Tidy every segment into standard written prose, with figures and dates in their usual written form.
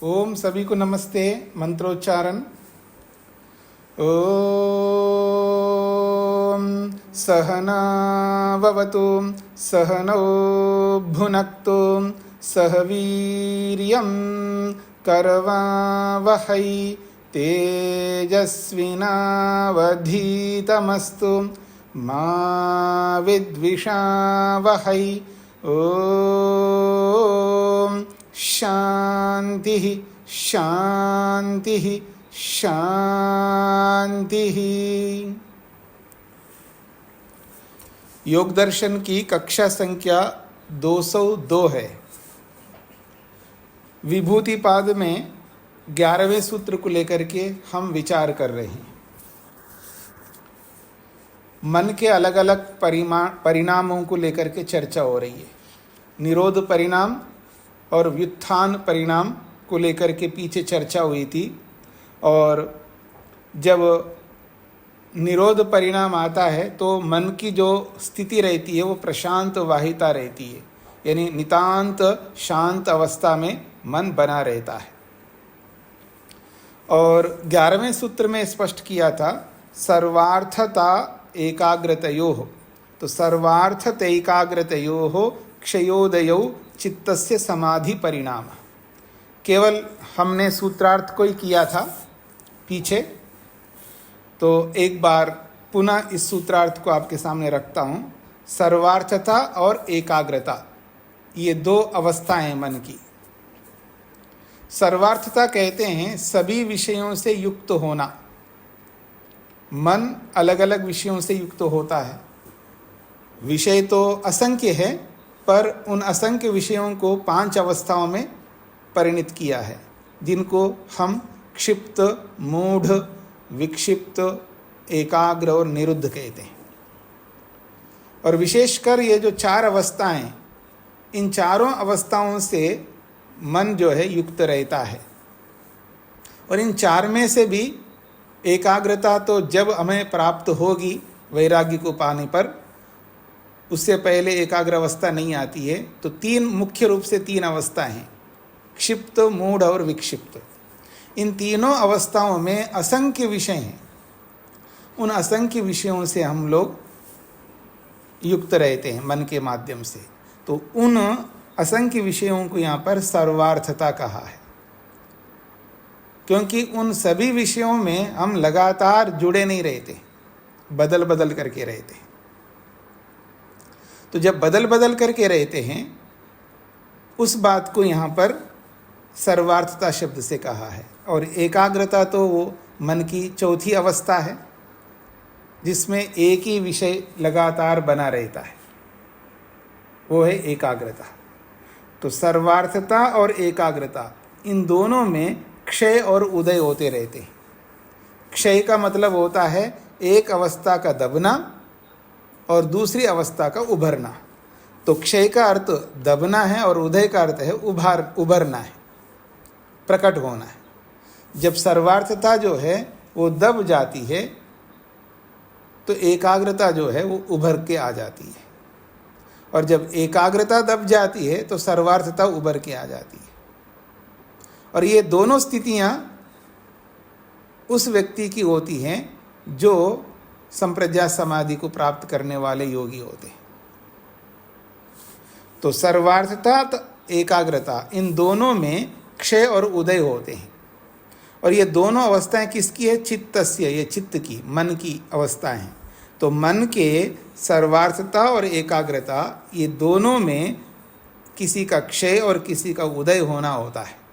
ओम सभी को नमस्ते। मंत्रोच्चारण। ओम सहना भवतु सहनौ भुनक्तु सह वीर्यं करवावहै तेजस्विनावधीतमस्तु मा विद्विषावहै। ओम शांति शांति शांति। योग दर्शन की कक्षा संख्या 202 है। विभूति पाद में 11वें सूत्र को लेकर के हम विचार कर रहे हैं। मन के अलग अलग परिणामों को लेकर के चर्चा हो रही है। निरोध परिणाम और व्युत्थान परिणाम को लेकर के पीछे चर्चा हुई थी, और जब निरोध परिणाम आता है तो मन की जो स्थिति रहती है वो प्रशांत वाहिता रहती है, यानी नितांत शांत अवस्था में मन बना रहता है। और 11वें सूत्र में स्पष्ट किया था सर्वार्थता एकाग्रतयोः। तो सर्वार्थत एकाग्रतयोः क्षयोदयौ चित्तस्य समाधि परिणाम। केवल हमने सूत्रार्थ को ही किया था पीछे, तो एक बार पुनः इस सूत्रार्थ को आपके सामने रखता हूँ। सर्वार्थता और एकाग्रता, ये दो अवस्थाएं मन की। सर्वार्थता कहते हैं सभी विषयों से युक्त होना। मन अलग अलग विषयों से युक्त होता है। विषय तो असंख्य है, पर उन असंख्य विषयों को 5 अवस्थाओं में परिणित किया है, जिनको हम क्षिप्त, मूढ़, विक्षिप्त, एकाग्र और निरुद्ध कहते हैं। और विशेषकर ये जो 4 अवस्थाएं, इन चारों अवस्थाओं से मन जो है युक्त रहता है। और इन 4 में से भी एकाग्रता तो जब हमें प्राप्त होगी वैराग्य को पाने पर, उससे पहले एकाग्र अवस्था नहीं आती है। तो 3 मुख्य रूप से 3 अवस्थाएं हैं, क्षिप्त, मूढ़ और विक्षिप्त। इन तीनों अवस्थाओं में असंख्य विषय हैं। उन असंख्य विषयों से हम लोग युक्त रहते हैं मन के माध्यम से। तो उन असंख्य विषयों को यहाँ पर सर्वार्थता कहा है, क्योंकि उन सभी विषयों में हम लगातार जुड़े नहीं रहते, बदल बदल करके रहते हैं। तो जब बदल बदल करके रहते हैं, उस बात को यहाँ पर सर्वार्थता शब्द से कहा है। और एकाग्रता तो वो मन की चौथी अवस्था है, जिसमें एक ही विषय लगातार बना रहता है, वो है एकाग्रता। तो सर्वार्थता और एकाग्रता, इन दोनों में क्षय और उदय होते रहते हैं। क्षय का मतलब होता है एक अवस्था का दबना और दूसरी अवस्था का उभरना। तो क्षय का अर्थ दबना है और उदय का अर्थ है उभरना है, प्रकट होना है। जब सर्वार्थता जो है वो दब जाती है, तो एकाग्रता जो है वो उभर के आ जाती है। और जब एकाग्रता दब जाती है तो सर्वार्थता उभर के आ जाती है। और ये दोनों स्थितियाँ उस व्यक्ति की होती हैं जो संप्रज्ञा समाधि को प्राप्त करने वाले योगी होते हैं। तो सर्वार्थता, एकाग्रता, इन दोनों में क्षय और उदय होते हैं। और ये दोनों अवस्थाएं किसकी है? चित्तस्य, ये चित्त की, मन की अवस्थाएं हैं। तो मन के सर्वार्थता और एकाग्रता, ये दोनों में किसी का क्षय और किसी का उदय होना होता है।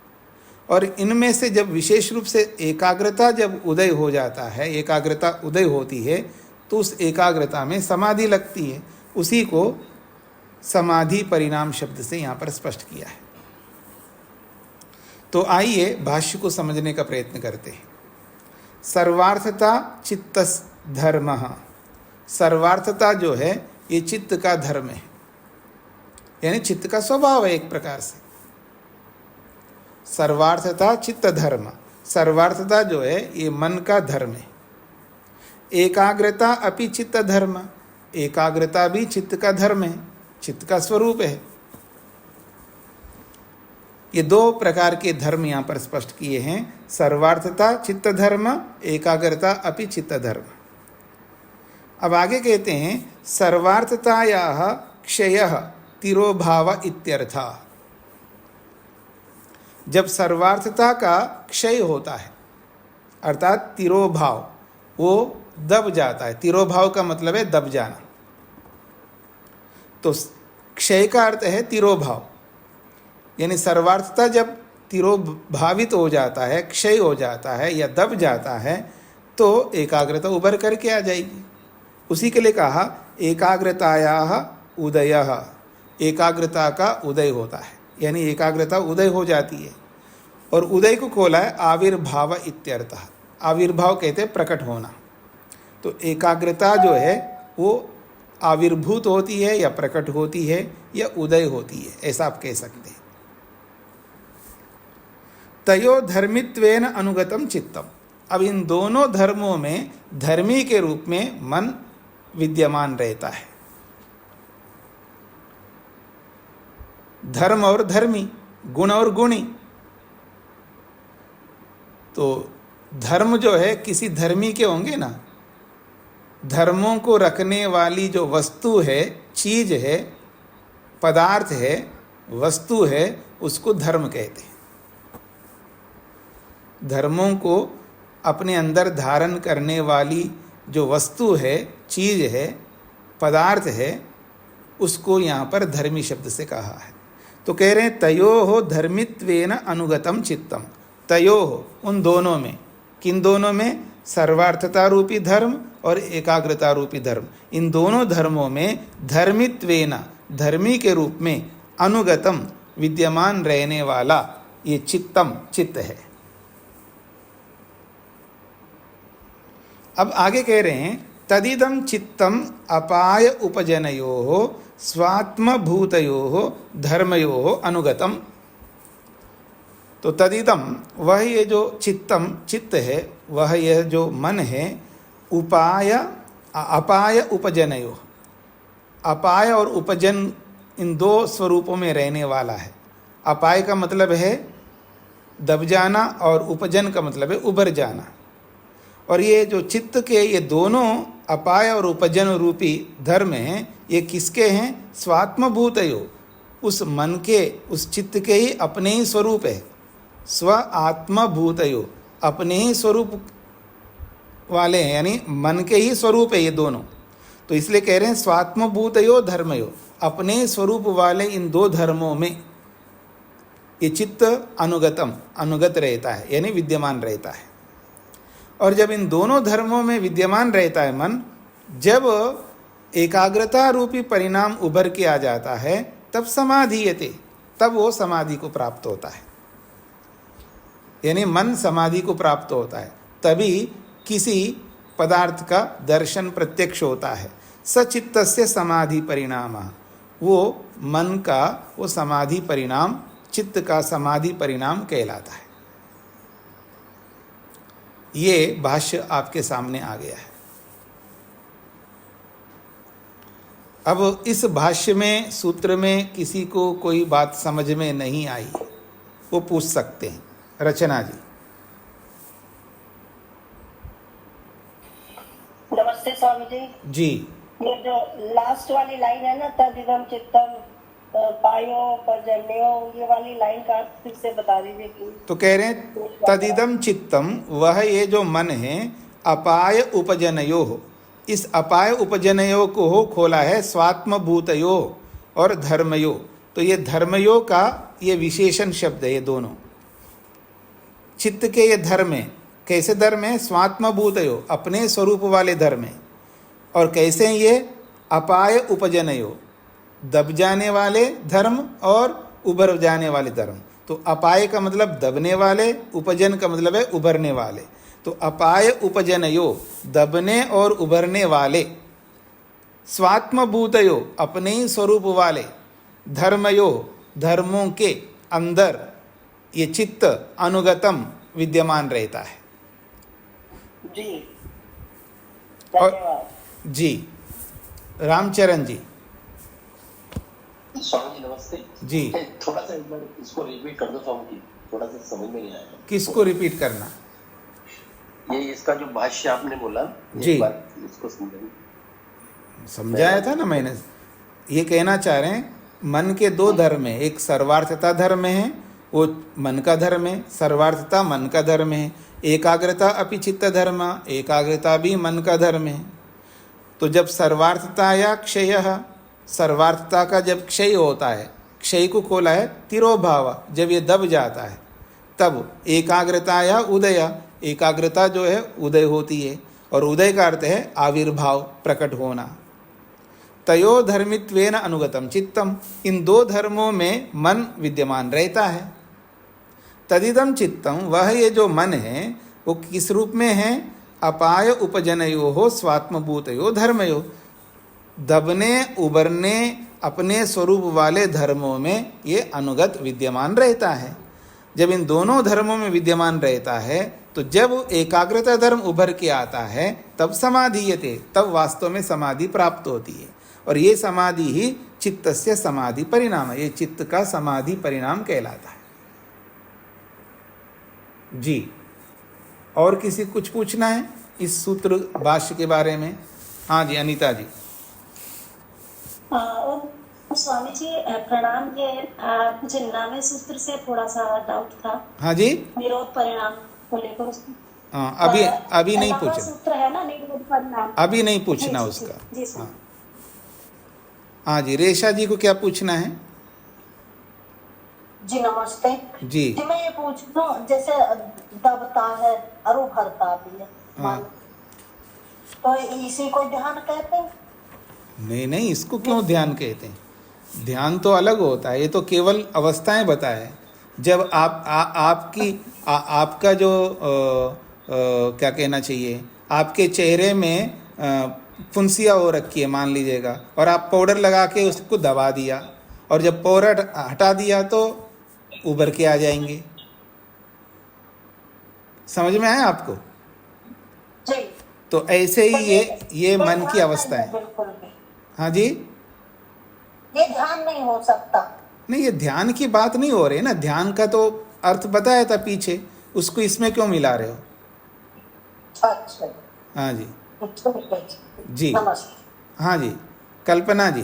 और इनमें से जब विशेष रूप से एकाग्रता जब उदय हो जाता है, एकाग्रता उदय होती है, तो उस एकाग्रता में समाधि लगती है। उसी को समाधि परिणाम शब्द से यहाँ पर स्पष्ट किया है। तो आइए भाष्य को समझने का प्रयत्न करते हैं। सर्वार्थता चित्तस् धर्मः। सर्वार्थता जो है ये चित्त का धर्म है, यानी चित्त का स्वभाव है एक प्रकार से। सर्वार्थता चित्त धर्म, सर्वार्थता जो है ये मन का धर्म है। एकाग्रता अपि चित्त धर्म, एकाग्रता भी चित्त का धर्म है, चित्त का स्वरूप है। ये दो प्रकार के धर्म यहाँ पर स्पष्ट किए हैं, सर्वार्थता चित्त धर्म, एकाग्रता अपि चित्त धर्म। अब आगे कहते हैं सर्वार्थतायाः क्षयः तिरोभाव इत्यर्था। जब सर्वार्थता का क्षय होता है अर्थात तिरोभाव, वो दब जाता है। तिरोभाव का मतलब है दब जाना, तो क्षय का अर्थ है तिरोभाव, यानी सर्वार्थता जब तिरोभावित हो जाता है, क्षय हो जाता है या दब जाता है, तो एकाग्रता उभर करके आ जाएगी। उसी के लिए कहा एकाग्रतायाः उदयः, एकाग्रता का उदय होता है, यानी एकाग्रता उदय हो जाती है। और उदय को खोला है आविर्भाव इत्यर्थः। आविर्भाव कहते हैं प्रकट होना। तो एकाग्रता जो है वो आविर्भूत होती है या प्रकट होती है या उदय होती है, ऐसा आप कह सकते हैं। तयो धर्मित्वेन अनुगतम चित्तम। अब इन दोनों धर्मों में धर्मी के रूप में मन विद्यमान रहता है। धर्म और धर्मी, गुण और गुणी। तो धर्म जो है किसी धर्मी के होंगे ना, धर्मों को रखने वाली जो वस्तु है, चीज है, पदार्थ है, वस्तु है, उसको धर्म कहते हैं। धर्मों को अपने अंदर धारण करने वाली जो वस्तु है, चीज है, पदार्थ है, उसको यहाँ पर धर्मी शब्द से कहा है। तो कह रहे हैं तयोः धर्मित्वेन अनुगतम चित्तम। तयोः उन दोनों में, किन दोनों में? सर्वार्थता रूपी धर्म और एकाग्रता रूपी धर्म। इन दोनों धर्मों में धर्मित्वेन, धर्मी के रूप में, अनुगतम विद्यमान रहने वाला ये चित्तम, चित्त है। अब आगे कह रहे हैं तदिदम चित्तम अपाय उपजनयोः स्वात्मभूतयोः धर्मयोः अनुगतम। तो तदिदम, वह ये जो चित्तम, चित्त है, वह यह जो मन है, उपाय अपाय उपजनयोः, अपाय और उपजन इन दो स्वरूपों में रहने वाला है। अपाय का मतलब है दब जाना और उपजन का मतलब है उभर जाना। और ये जो चित्त के ये दोनों अपाय और उपजन रूपी धर्म हैं, ये किसके हैं? स्वात्मभूतयो, उस मन के, उस चित्त के ही अपने ही स्वरूप है। स्व आत्मभूतयो, अपने ही स्वरूप वाले हैं, यानी मन के ही स्वरूप है ये दोनों। तो इसलिए कह रहे हैं स्वात्मभूतयो धर्मयो, अपने स्वरूप वाले इन दो धर्मों में ये चित्त अनुगतम, अनुगत रहता है, यानी विद्यमान रहता है। और जब इन दोनों धर्मों में विद्यमान रहता है मन, जब एकाग्रता रूपी परिणाम उभर के आ जाता है, तब समाधीयते, तब वो समाधि को प्राप्त होता है। यानी मन समाधि को प्राप्त होता है, तभी किसी पदार्थ का दर्शन प्रत्यक्ष होता है। सचित्तस्य समाधि परिणाम, वो मन का वो समाधि परिणाम, चित्त का समाधि परिणाम कहलाता है। ये भाष्य आपके सामने आ गया है। अब इस भाष्य में, सूत्र में किसी को कोई बात समझ में नहीं आई, वो पूछ सकते हैं। रचना जी। नमस्ते स्वामी जी। जी, ये जो लास्ट वाली लाइन है ना, तदिदम चित्तम पायो पर्जन्यो, ये वाली लाइन का अर्थ फिर से बता दीजिए प्लीज। तो कह रहे हैं तदिदम चित्तम, वह ये जो मन है, अपाय उपजनयो, इस अपाय उपजनयो को हो खोला है स्वात्मभूतयो और धर्मयो। तो ये धर्मयो का ये विशेषण शब्द है। ये दोनों चित्त के ये धर्म है। कैसे धर्म है? स्वात्मभूतयो, अपने स्वरूप वाले धर्म है। और कैसे हैं ये? अपाय उपजनयो, दब जाने वाले धर्म और उभर जाने वाले धर्म। तो अपाय का मतलब दबने वाले, उपजन का मतलब है उभरने वाले। तो अपाय उपजनयो, दबने और उभरने वाले, स्वात्मभूतयो, अपने ही स्वरूप वाले, धर्मयो, धर्मों के अंदर ये चित्त अनुगतम विद्यमान रहता है। जी, और धन्यवाद जी, रामचरण जी। स्वामी जी नमस्ते जी। थोड़ा सा एक बार इसको रिपीट कर दो स्वामी जी, थोड़ा सा समझ में नहीं आया। किसको रिपीट करना? ये इसका जो भाष्य आपने बोला जी। एक बार इसको समझाइए। समझाया था ना मैंने। ये कहना चाह रहे हैं मन के दो धर्म है, एक सर्वार्थता धर्म है, वो मन का धर्म है, सर्वार्थता मन का धर्म है। एकाग्रता अपि चित्त धर्म, एकाग्रता भी मन का धर्म है। तो जब सर्वार्थता या क्षय, सर्वार्थता का जब क्षय होता है, क्षय को खोला है तिरोभाव, जब ये दब जाता है तब एकाग्रता या उदय, एकाग्रता जो है उदय होती है, और उदय का अर्थ है आविर्भाव, प्रकट होना। तयो धर्मित्वेन अनुगतम चित्तम, इन दो धर्मों में मन विद्यमान रहता है। तदिदम चित्तम, वह ये जो मन है वो किस रूप में है? अपाय उपजनयो हो स्वात्मभूतयो धर्मयो, दबने उबरने अपने स्वरूप वाले धर्मों में ये अनुगत विद्यमान रहता है। जब इन दोनों धर्मों में विद्यमान रहता है तो जब एकाग्रता धर्म उभर के आता है तब समाधीयते, तब वास्तव में समाधि प्राप्त होती है। और ये समाधि ही चित्तस्य समाधि परिणाम है, ये चित्त का समाधि परिणाम कहलाता है। जी, और किसी कुछ पूछना है इस सूत्र भाष्य के बारे में? हाँ जी, अनीता जी। और स्वामी जी प्रणाम, ये मुझे 9वें सूत्र से थोड़ा सा डाउट था। हाँ जी, निरोध परिणाम को लेकर उसको। हाँ, अभी नहीं पूछना, सूत्र है ना निरोध परिणाम, अभी नहीं पूछना उसका। जी हाँ हाँ जी, रेशा जी को क्या पूछना है? जी नमस्ते जी। जी, मैं ये पूछ रहा हूँ, जैसे दबता है और उभरता भी है हाँ। मन, तो इसी को ध्यान कहते हैं? नहीं नहीं, इसको क्यों ध्यान कहते हैं? ध्यान तो अलग होता है, ये तो केवल अवस्थाएं बताए। जब आपका जो क्या कहना चाहिए, आपके चेहरे में फुंसियाँ हो रखी है मान लीजिएगा, और आप पाउडर लगा के उसको दबा दिया, और जब पाउडर हटा दिया तो उभर के आ जाएंगे। समझ में आया आपको? जी। तो ऐसे ही ये मन की अवस्था है। बिल्कुल भी हाँ जी, ये ध्यान नहीं हो सकता। नहीं, ये ध्यान की बात नहीं हो रही है ना। ध्यान का तो अर्थ बताया था पीछे, उसको इसमें क्यों मिला रहे हो? अच्छा हाँ जी। ठीक है जी। नमस्ते। हाँ जी, कल्पना जी।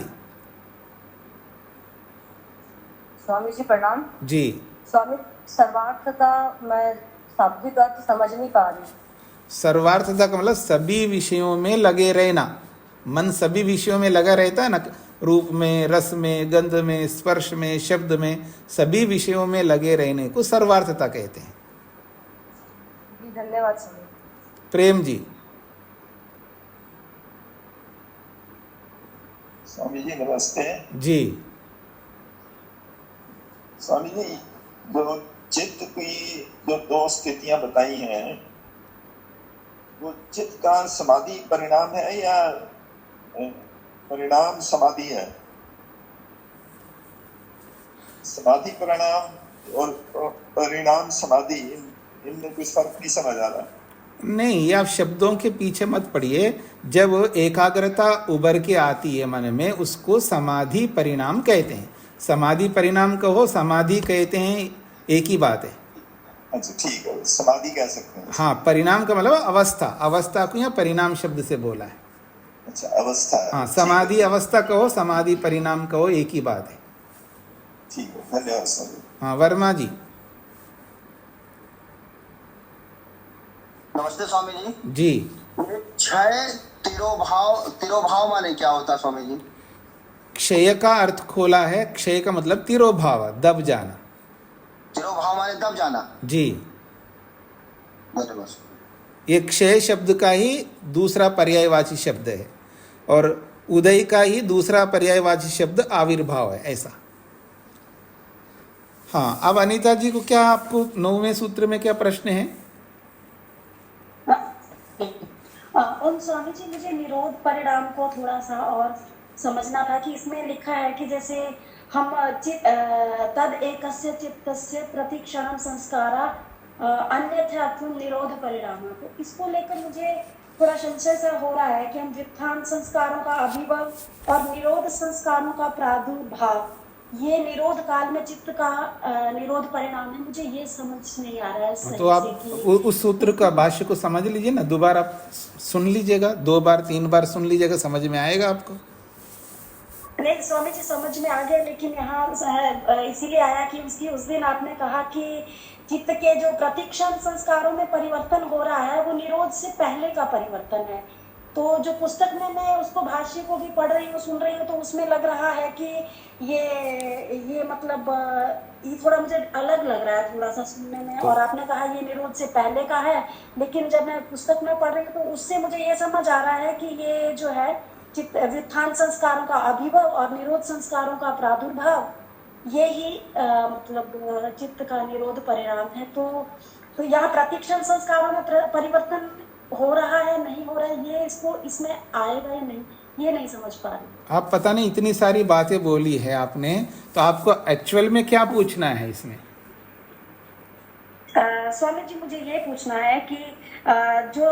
स्वामी जी प्रणाम। जी। स्वामी, सर्वार्थता मैं शाब्दिक अर्थ समझ नहीं पा रही। सर्वार्थता का मतलब सभी विषयों में लगे रहना। मन सभी विषयों में लगा रहता है ना, रूप में, रस में, गंध में, स्पर्श में, शब्द में, सभी विषयों में लगे रहने को सर्वार्थता कहते हैं। जी धन्यवाद स्वामी। प्रेम जी। स्वामी जी नमस्ते। जी। स्वामी जी, जो चित्त की जो दो स्थितियां बताई हैं, वो चित्त का समाधि परिणाम है या परिणाम समाधि है? समाधि परिणाम और परिणाम समाधि, इनमें कुछ फर्क नहीं समझ आ रहा। नहीं, ये आप शब्दों के पीछे मत पड़िए। जब एकाग्रता उभर के आती है मन में, उसको समाधि परिणाम कहते हैं। समाधि परिणाम कहो, समाधि कहते हैं, एक ही बात है। अच्छा ठीक है, समाधि कह सकते हैं। हाँ, परिणाम का मतलब अवस्था, अवस्था को यहाँ परिणाम शब्द से बोला है। अच्छा, अवस्था है। हाँ, समाधि अवस्था कहो, समाधि परिणाम कहो, एक ही बात है। ठीक है, धन्यवाद स्वामी। हाँ, वर्मा जी। नमस्ते स्वामी जी। जी। क्षय तिरोभाव माने क्या होता है स्वामी जी? क्षय का अर्थ खोला है। क्षय का मतलब तिरोभाव, दब जाना। तिरोभाव माने दब जाना। जी। धन्यवाद। ये क्षय शब्द का ही दूसरा पर्यायवाची शब्द है, और उदय का ही दूसरा पर्यायवाची शब्द आविर्भाव है, ऐसा। हाँ, अब अनीता जी को क्या, आपको 9वें सूत्र में क्या प्रश्न है? और स्वामी जी मुझे निरोध परिणाम को थोड़ा सा और समझना था कि इसमें लिखा है कि जैसे हम तद एकस्य चित्तस्य प्रतिक्षणम संस्कारा अन्यथा निरोध परिणाम, तो इसको लेकर मुझे थोड़ा संशय सा हो रहा है कि हम व्युत्थान संस्कारों का अभिभव और निरोध संस्कारों का प्रादुर्भाव ये निरोध काल में चित्त का निरोध परिणाम है, मुझे ये समझ नहीं आ रहा है सही तो आप से कि उस सूत्र का भाष्य को समझ लीजिए ना, दोबारा आप सुन लीजिएगा, 2 बार 3 बार सुन लीजिएगा, समझ में आएगा आपको। नहीं स्वामी जी समझ में आ गया, लेकिन यहाँ इसीलिए आया कि उस दिन आपने कहा कि चित्त के जो प्रतिक्षण संस्कारों में परिवर्तन हो रहा है वो निरोध से पहले का परिवर्तन है। तो जो पुस्तक में मैं उसको भाष्य को भी पढ़ रही हूँ, सुन रही हूँ, तो उसमें लग रहा है कि ये मतलब ये थोड़ा मुझे अलग लग रहा है थोड़ा सा सुनने में। और आपने कहा ये निरोध से पहले का है, लेकिन जब मैं पुस्तक में पढ़ रही हूँ तो उससे मुझे ये समझ आ रहा है कि ये जो है चित्त व्युत्थान संस्कारों का अभिभव और निरोध संस्कारों का प्रादुर्भाव ये ही मतलब चित्त का निरोध परिणाम है। तो यहाँ प्रतिक्षण संस्कारों में परिवर्तन हो रहा है नहीं हो रहा है, ये इसमें आएगा या नहीं, ये नहीं समझ पा रही। आप पता नहीं इतनी सारी बातें बोली है आपने, तो आपको एक्चुअल में क्या पूछना है इसमें? स्वामी जी मुझे ये पूछना है कि जो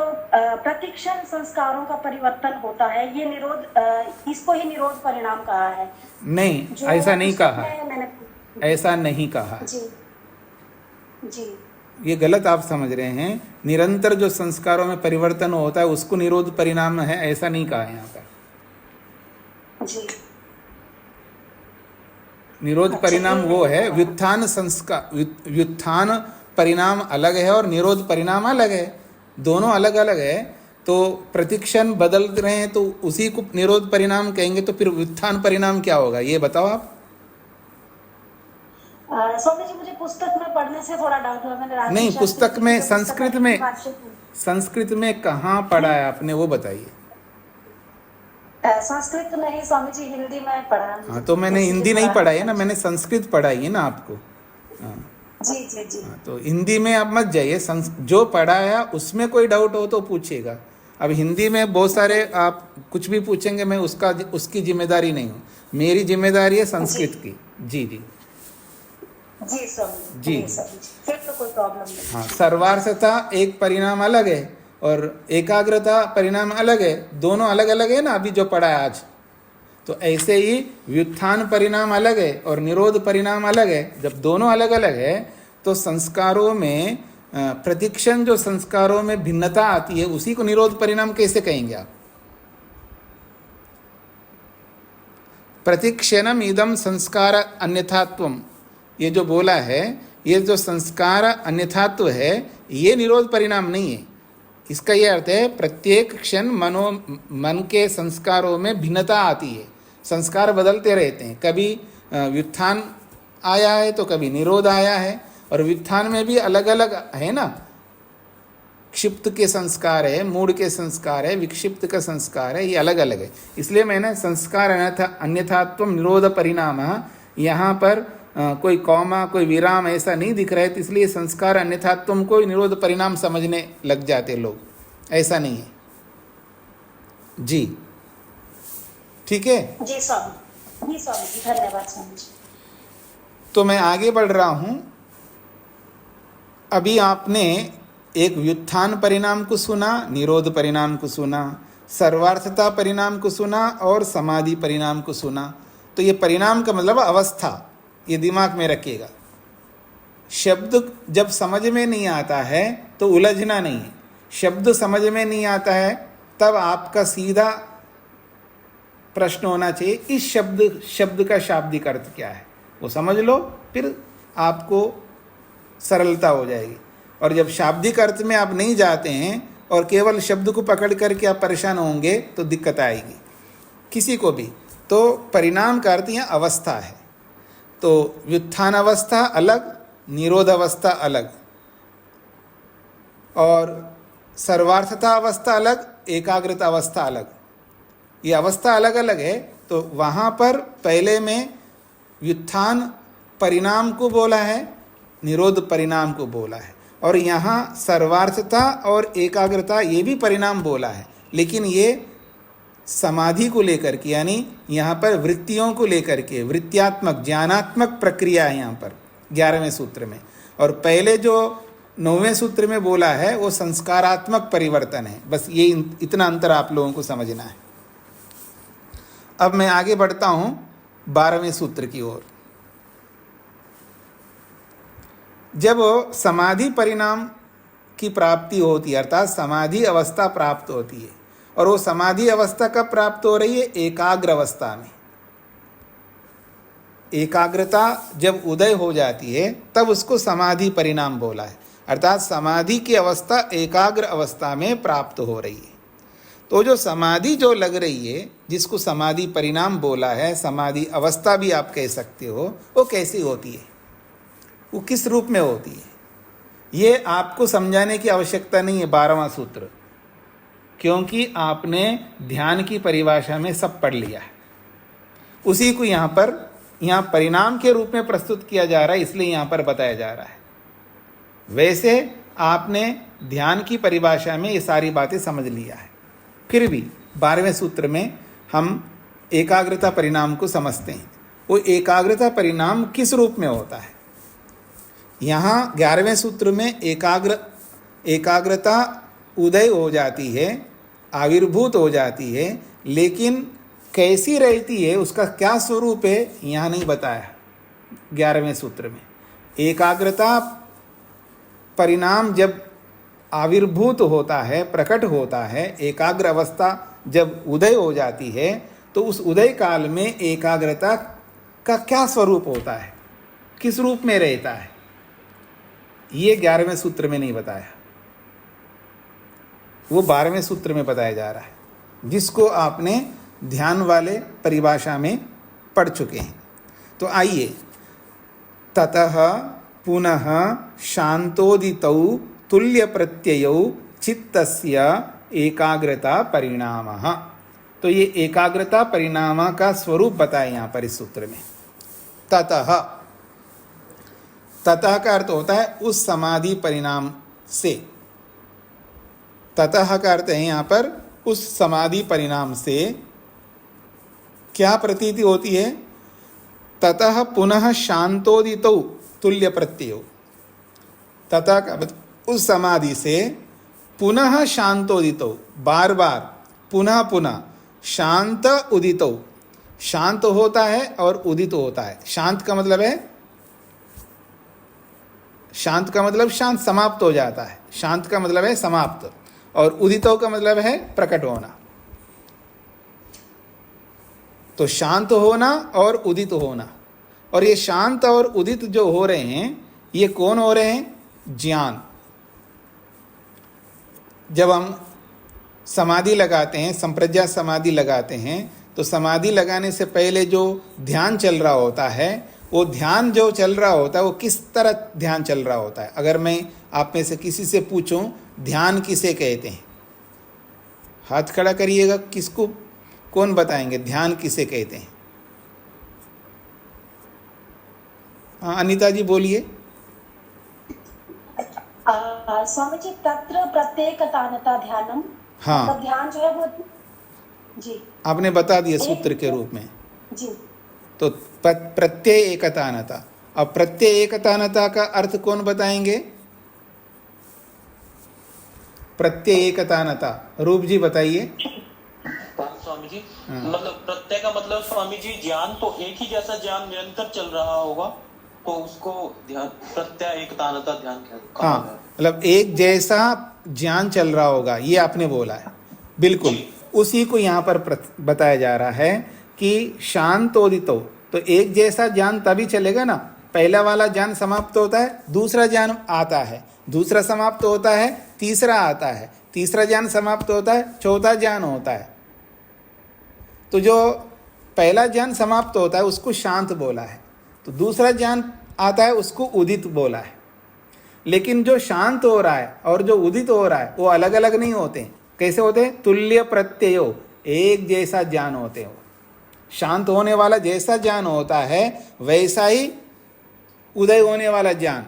प्रतिक्षण संस्कारों का परिवर्तन होता है ये निरोध, इसको ही निरोध परिणाम कहा है? नहीं, ऐसा नहीं कहा, ऐसा नहीं कहा जी जी, ये गलत आप समझ रहे हैं। निरंतर जो संस्कारों में परिवर्तन होता है उसको निरोध परिणाम है, ऐसा नहीं कहा यहाँ पर। जी निरोध परिणाम वो है, व्युत्थान संस्कार, व्युत्थान परिणाम अलग है और निरोध परिणाम अलग है, दोनों अलग अलग है। तो प्रतिक्षण बदल रहे हैं तो उसी को निरोध परिणाम कहेंगे, तो फिर व्युत्थान परिणाम क्या होगा ये बताओ आप। स्वामी जी मुझे पुस्तक में पढ़ने से थोड़ा डाउट हुआ, मैंने नहीं, पुस्तक में संस्कृत में कहाँ पढ़ा है आपने वो बताइए। संस्कृत नहीं स्वामी जी, हिंदी में पढ़ा। हाँ, तो मैंने हिंदी नहीं पढ़ाई है ना, मैंने संस्कृत पढ़ाई है ना आपको। हाँ जी जी जी। तो हिंदी में आप मत जाइए, जो पढ़ाया उसमें कोई डाउट हो तो पूछिएगा। अब हिंदी में बहुत सारे आप कुछ भी पूछेंगे, मैं उसकी जिम्मेदारी नहीं हूँ, मेरी जिम्मेदारी है संस्कृत की। जी जी जी स्वामी जी, फिर तो कोई प्रॉब्लम नहीं। हाँ, सर्वार्थता एक परिणाम अलग है और एकाग्रता परिणाम अलग है, दोनों अलग अलग है ना अभी जो पढ़ा है आज। तो ऐसे ही व्युत्थान परिणाम अलग है और निरोध परिणाम अलग है। जब दोनों अलग अलग है तो संस्कारों में प्रतिक्षण जो संस्कारों में भिन्नता आती है उसी को निरोध परिणाम कैसे कहेंगे आप? प्रतिक्षणम इदम संस्कार अन्यथात्वम, ये जो बोला है, ये जो संस्कार अन्यथात्व है ये निरोध परिणाम नहीं है। इसका ये अर्थ है प्रत्येक क्षण मन के संस्कारों में भिन्नता आती है, संस्कार बदलते रहते हैं, कभी व्युत्थान आया है तो कभी निरोध आया है, और व्युत्थान में भी अलग अलग है ना, क्षिप्त के संस्कार है, मूढ़ के संस्कार है, विक्षिप्त का संस्कार है, ये अलग अलग है। इसलिए मैंने संस्कार अन्यथात्व निरोध परिणाम, यहाँ पर कोई कौमा कोई विराम ऐसा नहीं दिख रहा है, तो इसलिए संस्कार अन्यथात्व को निरोध परिणाम समझने लग जाते लोग, ऐसा नहीं है। जी ठीक है जी स्वामी जी, धन्यवाद स्वामी जी। तो मैं आगे बढ़ रहा हूँ। अभी आपने एक व्युत्थान परिणाम को सुना, निरोध परिणाम को सुना, सर्वार्थता परिणाम को सुना और समाधि परिणाम को सुना। तो ये परिणाम का मतलब अवस्था, ये दिमाग में रखिएगा। शब्द जब समझ में नहीं आता है तो उलझना नहीं है। शब्द समझ में नहीं आता है तब आपका सीधा प्रश्न होना चाहिए, इस शब्द का शाब्दिक अर्थ क्या है, वो समझ लो, फिर आपको सरलता हो जाएगी। और जब शाब्दिक अर्थ में आप नहीं जाते हैं और केवल शब्द को पकड़ करके आप परेशान होंगे तो दिक्कत आएगी किसी को भी। तो परिणाम का अर्थ यहाँ अवस्था है। तो व्युत्थान अवस्था अलग, निरोध अवस्था अलग, और सर्वार्थता अवस्था अलग, एकाग्रता अवस्था अलग। ये अवस्था अलग अलग है। तो वहाँ पर पहले में व्युत्थान परिणाम को बोला है, निरोध परिणाम को बोला है, और यहाँ सर्वार्थता और एकाग्रता ये भी परिणाम बोला है, लेकिन ये समाधि को लेकर के, यानी यहाँ पर वृत्तियों को लेकर के, वृत्त्यात्मक ज्ञानात्मक प्रक्रिया है यहाँ पर 11वें सूत्र में। और पहले जो 9वें सूत्र में बोला है वो संस्कारात्मक परिवर्तन है। बस ये इतना अंतर आप लोगों को समझना है। अब मैं आगे बढ़ता हूँ 12वें सूत्र की ओर। जब समाधि परिणाम की प्राप्ति होती है, अर्थात समाधि अवस्था प्राप्त होती है, और वो समाधि अवस्था कब प्राप्त हो रही है? एकाग्र अवस्था में। एकाग्रता जब उदय हो जाती है तब उसको समाधि परिणाम बोला है, अर्थात समाधि की अवस्था एकाग्र अवस्था में प्राप्त हो रही है। तो जो समाधि जो लग रही है, जिसको समाधि परिणाम बोला है, समाधि अवस्था भी आप कह सकते हो, वो कैसी होती है, वो किस रूप में होती है, ये आपको समझाने की आवश्यकता नहीं है 12वां सूत्र, क्योंकि आपने ध्यान की परिभाषा में सब पढ़ लिया है। उसी को यहाँ परिणाम के रूप में प्रस्तुत किया जा रहा है, इसलिए यहाँ पर बताया जा रहा है। वैसे आपने ध्यान की परिभाषा में ये सारी बातें समझ लिया है, फिर भी 12वें सूत्र में हम एकाग्रता परिणाम को समझते हैं। वो एकाग्रता परिणाम किस रूप में होता है? यहाँ 11वें सूत्र में एकाग्रता उदय हो जाती है, आविर्भूत हो जाती है, लेकिन कैसी रहती है, उसका क्या स्वरूप है, यहाँ नहीं बताया 11वें सूत्र में। एकाग्रता परिणाम जब आविर्भूत होता है, प्रकट होता है, एकाग्र अवस्था जब उदय हो जाती है, तो उस उदय काल में एकाग्रता का क्या स्वरूप होता है, किस रूप में रहता है, ये 11वें सूत्र में नहीं बताया, वो 12वें सूत्र में बताया जा रहा है, जिसको आपने ध्यान वाले परिभाषा में पढ़ चुके हैं। तो आइए, ततः पुनः शांतोदितौ तुल्य प्रत्ययौ चित्तस्य एकाग्रता परिणामः। तो ये एकाग्रता परिणाम का स्वरूप बताए यहाँ पर इस सूत्र में। ततः, ततः का अर्थ होता है उस समाधि परिणाम से। ततः का अर्थ है यहाँ पर उस समाधि परिणाम से क्या प्रतीति होती है? ततः पुनः शांतोदितौ तुल्य प्रत्ययो। ततः का उस समाधि से पुनः शांतोदितौ, बार बार, पुनः पुनः, शांत उदितौ, शांत होता है और उदित होता है। शांत का मतलब है, शांत का मतलब शांत, समाप्त हो जाता है, शांत का मतलब है समाप्त, और उदितौ का मतलब है प्रकट होना। तो शांत होना और उदित होना, और ये शांत और उदित जो हो रहे हैं, ये कौन हो रहे हैं? ज्ञान। जब हम समाधि लगाते हैं, संप्रज्ञा समाधि लगाते हैं, तो समाधि लगाने से पहले जो ध्यान चल रहा होता है, वो ध्यान जो चल रहा होता है, वो किस तरह ध्यान चल रहा होता है? अगर मैं आप में से किसी से पूछूं ध्यान किसे कहते हैं, हाथ खड़ा करिएगा, किसको, कौन बताएंगे ध्यान किसे कहते हैं? हाँ, अनीता जी बोलिए। स्वामी जी, तत्र प्रत्येकतानता ध्यानम। हाँ, मतलब ध्यान जो है वो, जी आपने बता दिया सूत्र के रूप में। जी, तो प्रत्यय एकतानता। अब प्रत्यय एकतानता का अर्थ कौन बताएंगे? प्रत्यय एकतानता रूप जी बताइए। स्वामी जी, मतलब प्रत्यय का मतलब स्वामी जी ज्ञान, तो एक ही जैसा ज्ञान निरंतर चल रहा होगा, तो उसको ध्यान, प्रत्यय एकतानता ध्यान कहते हैं। हाँ, मतलब एक जैसा ज्ञान चल रहा होगा, ये आपने बोला है, बिल्कुल उसी को यहाँ पर बताया जा रहा है कि शांतोदितो। तो एक जैसा ज्ञान तभी चलेगा ना, पहला वाला ज्ञान समाप्त होता है, दूसरा ज्ञान आता है, दूसरा समाप्त होता है, तीसरा आता है, तीसरा ज्ञान समाप्त होता है, चौथा ज्ञान होता है। तो जो पहला ज्ञान समाप्त होता है उसको शांत बोला है, तो दूसरा ज्ञान आता है उसको उदित बोला है। लेकिन जो शांत हो रहा है और जो उदित हो रहा है वो अलग अलग नहीं होते हैं। कैसे होते हैं? तुल्य प्रत्ययो, एक जैसा ज्ञान होते हो। शांत होने वाला जैसा ज्ञान होता है वैसा ही उदय होने वाला ज्ञान,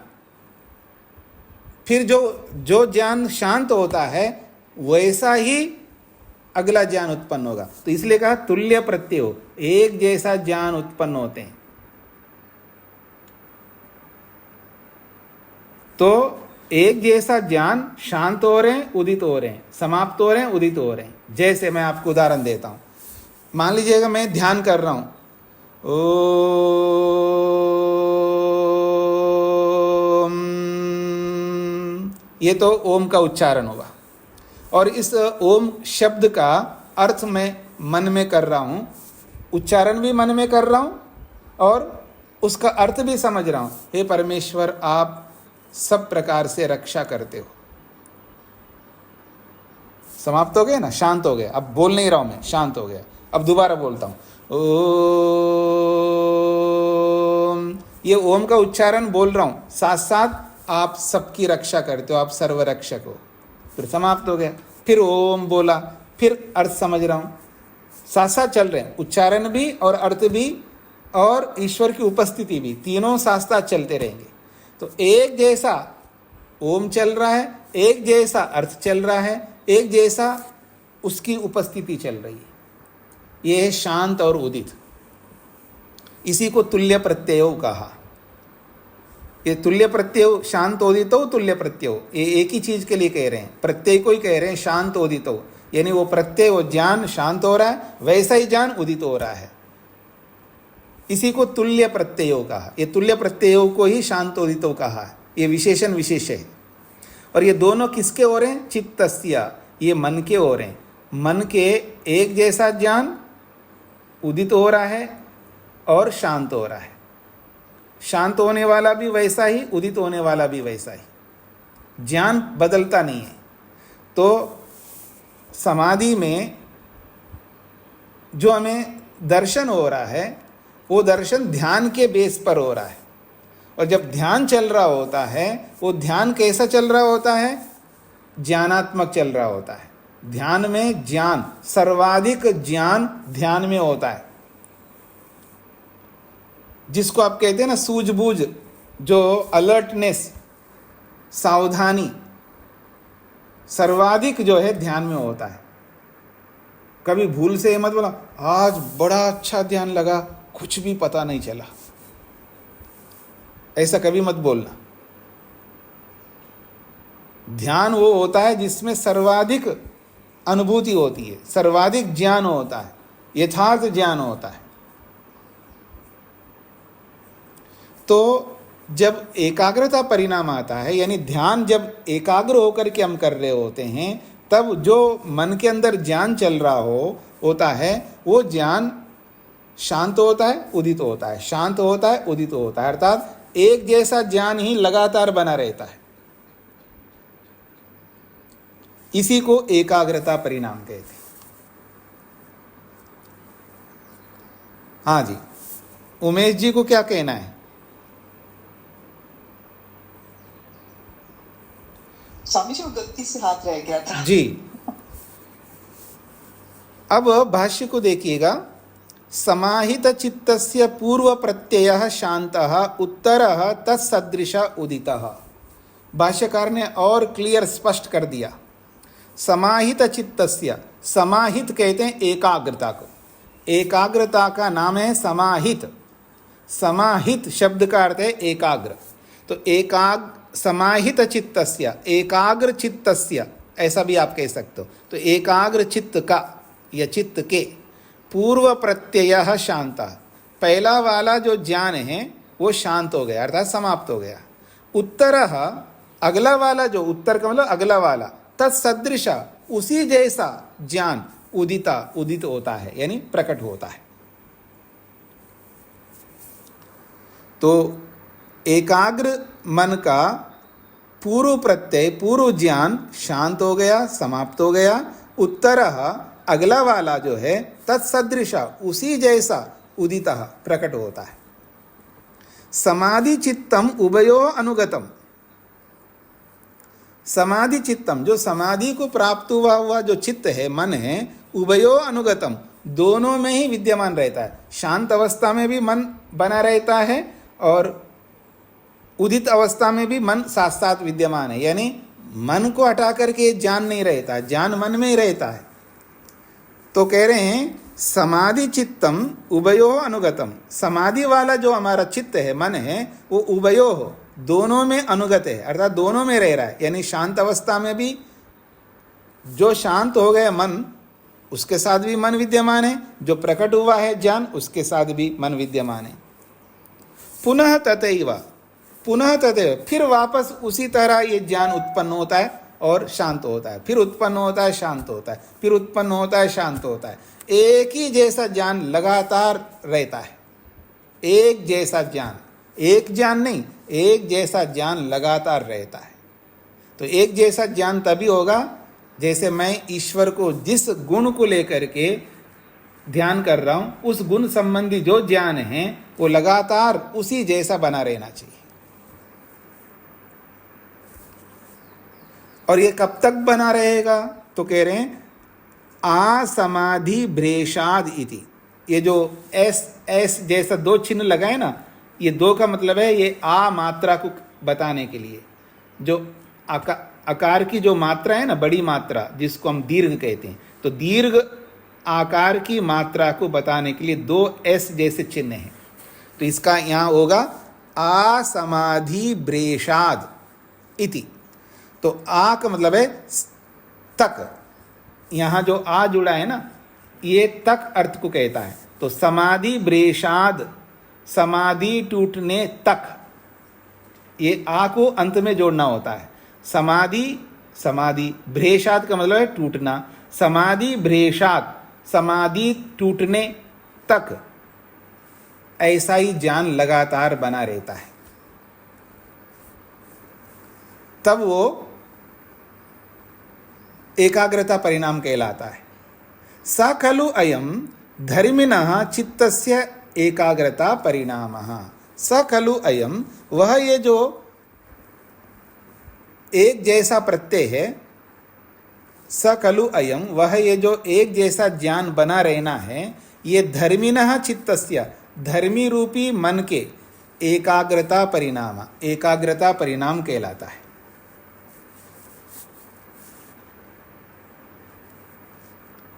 फिर जो ज्ञान शांत होता है वैसा ही अगला ज्ञान उत्पन्न होगा। तो इसलिए कहा तुल्य प्रत्यय, एक जैसा ज्ञान उत्पन्न होते हैं। तो एक जैसा ज्ञान शांत हो रहे हैं, उदित हो रहे हैं, समाप्त हो रहे हैं, उदित हो रहे हैं। जैसे मैं आपको उदाहरण देता हूं, मान लीजिएगा मैं ध्यान कर रहा हूं, ओम ये तो ओम का उच्चारण हुआ। और इस ओम शब्द का अर्थ मैं मन में कर रहा हूँ, उच्चारण भी मन में कर रहा हूँ और उसका अर्थ भी समझ रहा हूँ। हे परमेश्वर, आप सब प्रकार से रक्षा करते हो। समाप्त हो गया ना, शांत हो गया। अब बोल नहीं रहा हूँ मैं, शांत हो गया। अब दोबारा बोलता हूँ, ओम। ये ओम का उच्चारण बोल रहा हूँ, साथ साथ आप सबकी रक्षा करते हो, आप सर्वरक्षक हो। फिर समाप्त हो गया। फिर ओम बोला, फिर अर्थ समझ रहा हूँ, साथ साथ चल रहे हैं, उच्चारण भी और अर्थ भी और ईश्वर की उपस्थिति भी, तीनों साथ साथ चलते रहेंगे। तो एक जैसा ओम चल रहा है, एक जैसा अर्थ चल रहा है, एक जैसा उसकी उपस्थिति चल रही है। ये है शांत और उदित। इसी को तुल्य प्रत्यय कहा। ये तुल्य प्रत्यय, शांत उदितो तुल्य प्रत्यय, ये एक ही चीज के लिए कह रहे हैं, प्रत्यय को ही कह रहे हैं शांत उदितो। यानी वो प्रत्यय, वो ज्ञान शांत हो रहा है, वैसा ही ज्ञान उदित हो रहा है। इसी को तुल्य प्रत्यय कहा। ये तुल्य प्रत्यय को ही शांतोदितो कहा है। ये विशेषण विशेष है। और ये दोनों किसके हो रहे हैं? चित्तस्य, ये मन के हो रहे हैं। मन के एक जैसा ज्ञान उदित हो रहा है और शांत हो रहा है। शांत होने वाला भी वैसा ही, उदित होने वाला भी वैसा ही। ज्ञान बदलता नहीं है। तो समाधि में जो हमें दर्शन हो रहा है, वो दर्शन ध्यान के बेस पर हो रहा है। और जब ध्यान चल रहा होता है, वो ध्यान कैसा चल रहा होता है? ज्ञानात्मक चल रहा होता है। ध्यान में ज्ञान, सर्वाधिक ज्ञान ध्यान में होता है। जिसको आप कहते हैं ना सूझबूझ, जो अलर्टनेस, सावधानी, सर्वाधिक जो है ध्यान में होता है। कभी भूल से मत बोला आज बड़ा अच्छा ध्यान लगा, कुछ भी पता नहीं चला, ऐसा कभी मत बोलना। ध्यान वो होता है जिसमें सर्वाधिक अनुभूति होती है, सर्वाधिक ज्ञान होता है, यथार्थ ज्ञान होता है। तो जब एकाग्रता परिणाम आता है, यानी ध्यान जब एकाग्र होकर के हम कर रहे होते हैं, तब जो मन के अंदर ज्ञान चल रहा होता है, वो ज्ञान शांत होता है, उदित होता है, शांत होता है, उदित होता है। अर्थात एक जैसा ज्ञान ही लगातार बना रहता है। इसी को एकाग्रता परिणाम कहते हैं। हाँ जी, उमेश जी को क्या कहना है? स्वामी जी, वो गलती से हाथ रह गया था जी। अब भाष्य को देखिएगा। समाहित चित्तस्य पूर्व प्रत्ययः शांतः उत्तरः तत्सदृशः उदितः। भाष्यकार ने और क्लियर स्पष्ट कर दिया। समाहित चित्तस्य, समाहित कहते हैं एकाग्रता को। एकाग्रता का नाम है समाहित। समाहित शब्द का अर्थ है एकाग्र। तो समाहित चित्तस्य, एकाग्र चित्तस्य, ऐसा भी आप कह सकते हो। तो एकाग्र चित्त का या चित्त के पूर्व प्रत्यय शांता, पहला वाला जो ज्ञान है वो शांत हो गया, अर्थात समाप्त हो गया। उत्तरः, अगला वाला, जो उत्तर का मतलब अगला वाला, तत्सदृश, उसी जैसा ज्ञान उदित होता है, यानी प्रकट होता है। तो एकाग्र मन का पूर्व प्रत्यय, पूर्व ज्ञान शांत हो गया, समाप्त हो गया। उत्तरः, अगला वाला जो है, तत्सदृश, उसी जैसा उदितः, प्रकट होता है। समाधि चित्तम उभयो अनुगतम। समाधि चित्तम, जो समाधि को प्राप्त हुआ जो चित्त है, मन है, उभयो अनुगतम, दोनों में ही विद्यमान रहता है। शांत अवस्था में भी मन बना रहता है और उदित अवस्था में भी मन साथ साथ विद्यमान है। यानी मन को हटा करके ज्ञान नहीं रहता, ज्ञान मन में ही रहता है। तो कह रहे हैं समाधि चित्तम उभयो अनुगतम, समाधि वाला जो हमारा चित्त है, मन है, वो उभयो हो, दोनों में अनुगत है, अर्थात दोनों में रह रहा है। यानी शांत अवस्था में भी जो शांत हो गया मन, उसके साथ भी मन विद्यमान है, जो प्रकट हुआ है ज्ञान, उसके साथ भी मन विद्यमान है। पुनः तथैव, पुनः तदेव, फिर वापस उसी तरह ये ज्ञान उत्पन्न होता है और शांत होता है, फिर उत्पन्न होता है, शांत होता है, फिर उत्पन्न होता है, शांत होता है। एक ही जैसा ज्ञान लगातार रहता है, एक जैसा ज्ञान, एक ज्ञान नहीं, एक जैसा ज्ञान लगातार रहता है। तो एक जैसा ज्ञान तभी होगा जैसे मैं ईश्वर को जिस गुण को लेकर के ध्यान कर रहा हूं, उस गुण संबंधी जो ज्ञान है वो लगातार उसी जैसा बना रहना चाहिए। और ये कब तक बना रहेगा? तो कह रहे हैं आसमाधि भ्रेषाद इति। ये जो एस जैसा दो चिन्ह लगाए ना, ये दो का मतलब है ये आ मात्रा को बताने के लिए। जो आकार की जो मात्रा है ना, बड़ी मात्रा जिसको हम दीर्घ कहते हैं, तो दीर्घ आकार की मात्रा को बताने के लिए दो एस जैसे चिन्ह हैं। तो इसका यहाँ होगा आसमाधि भ्रेषाद इति। तो आ का मतलब है तक, यहाँ जो आ जुड़ा है ना, ये तक अर्थ को कहता है। तो समाधि भ्रेषाद, समाधि टूटने तक, ये आ को अंत में जोड़ना होता है। समाधि भ्रेषाद का मतलब है टूटना, समाधि भ्रेषाद, समाधि टूटने तक ऐसा ही ज्ञान लगातार बना रहता है, तब वो एकाग्रता परिणाम कहलाता है। स खलु अयम धर्मिणः चित्तस्य एकाग्रता परिणामः। स खलु अयम, वह ये जो एक जैसा प्रत्यय है, स खलु अयम, वह ये जो एक जैसा ज्ञान बना रहना है, ये धर्मिणः चित्तस्य, धर्मी रूपी मन के एकाग्रता परिणाम कहलाता है।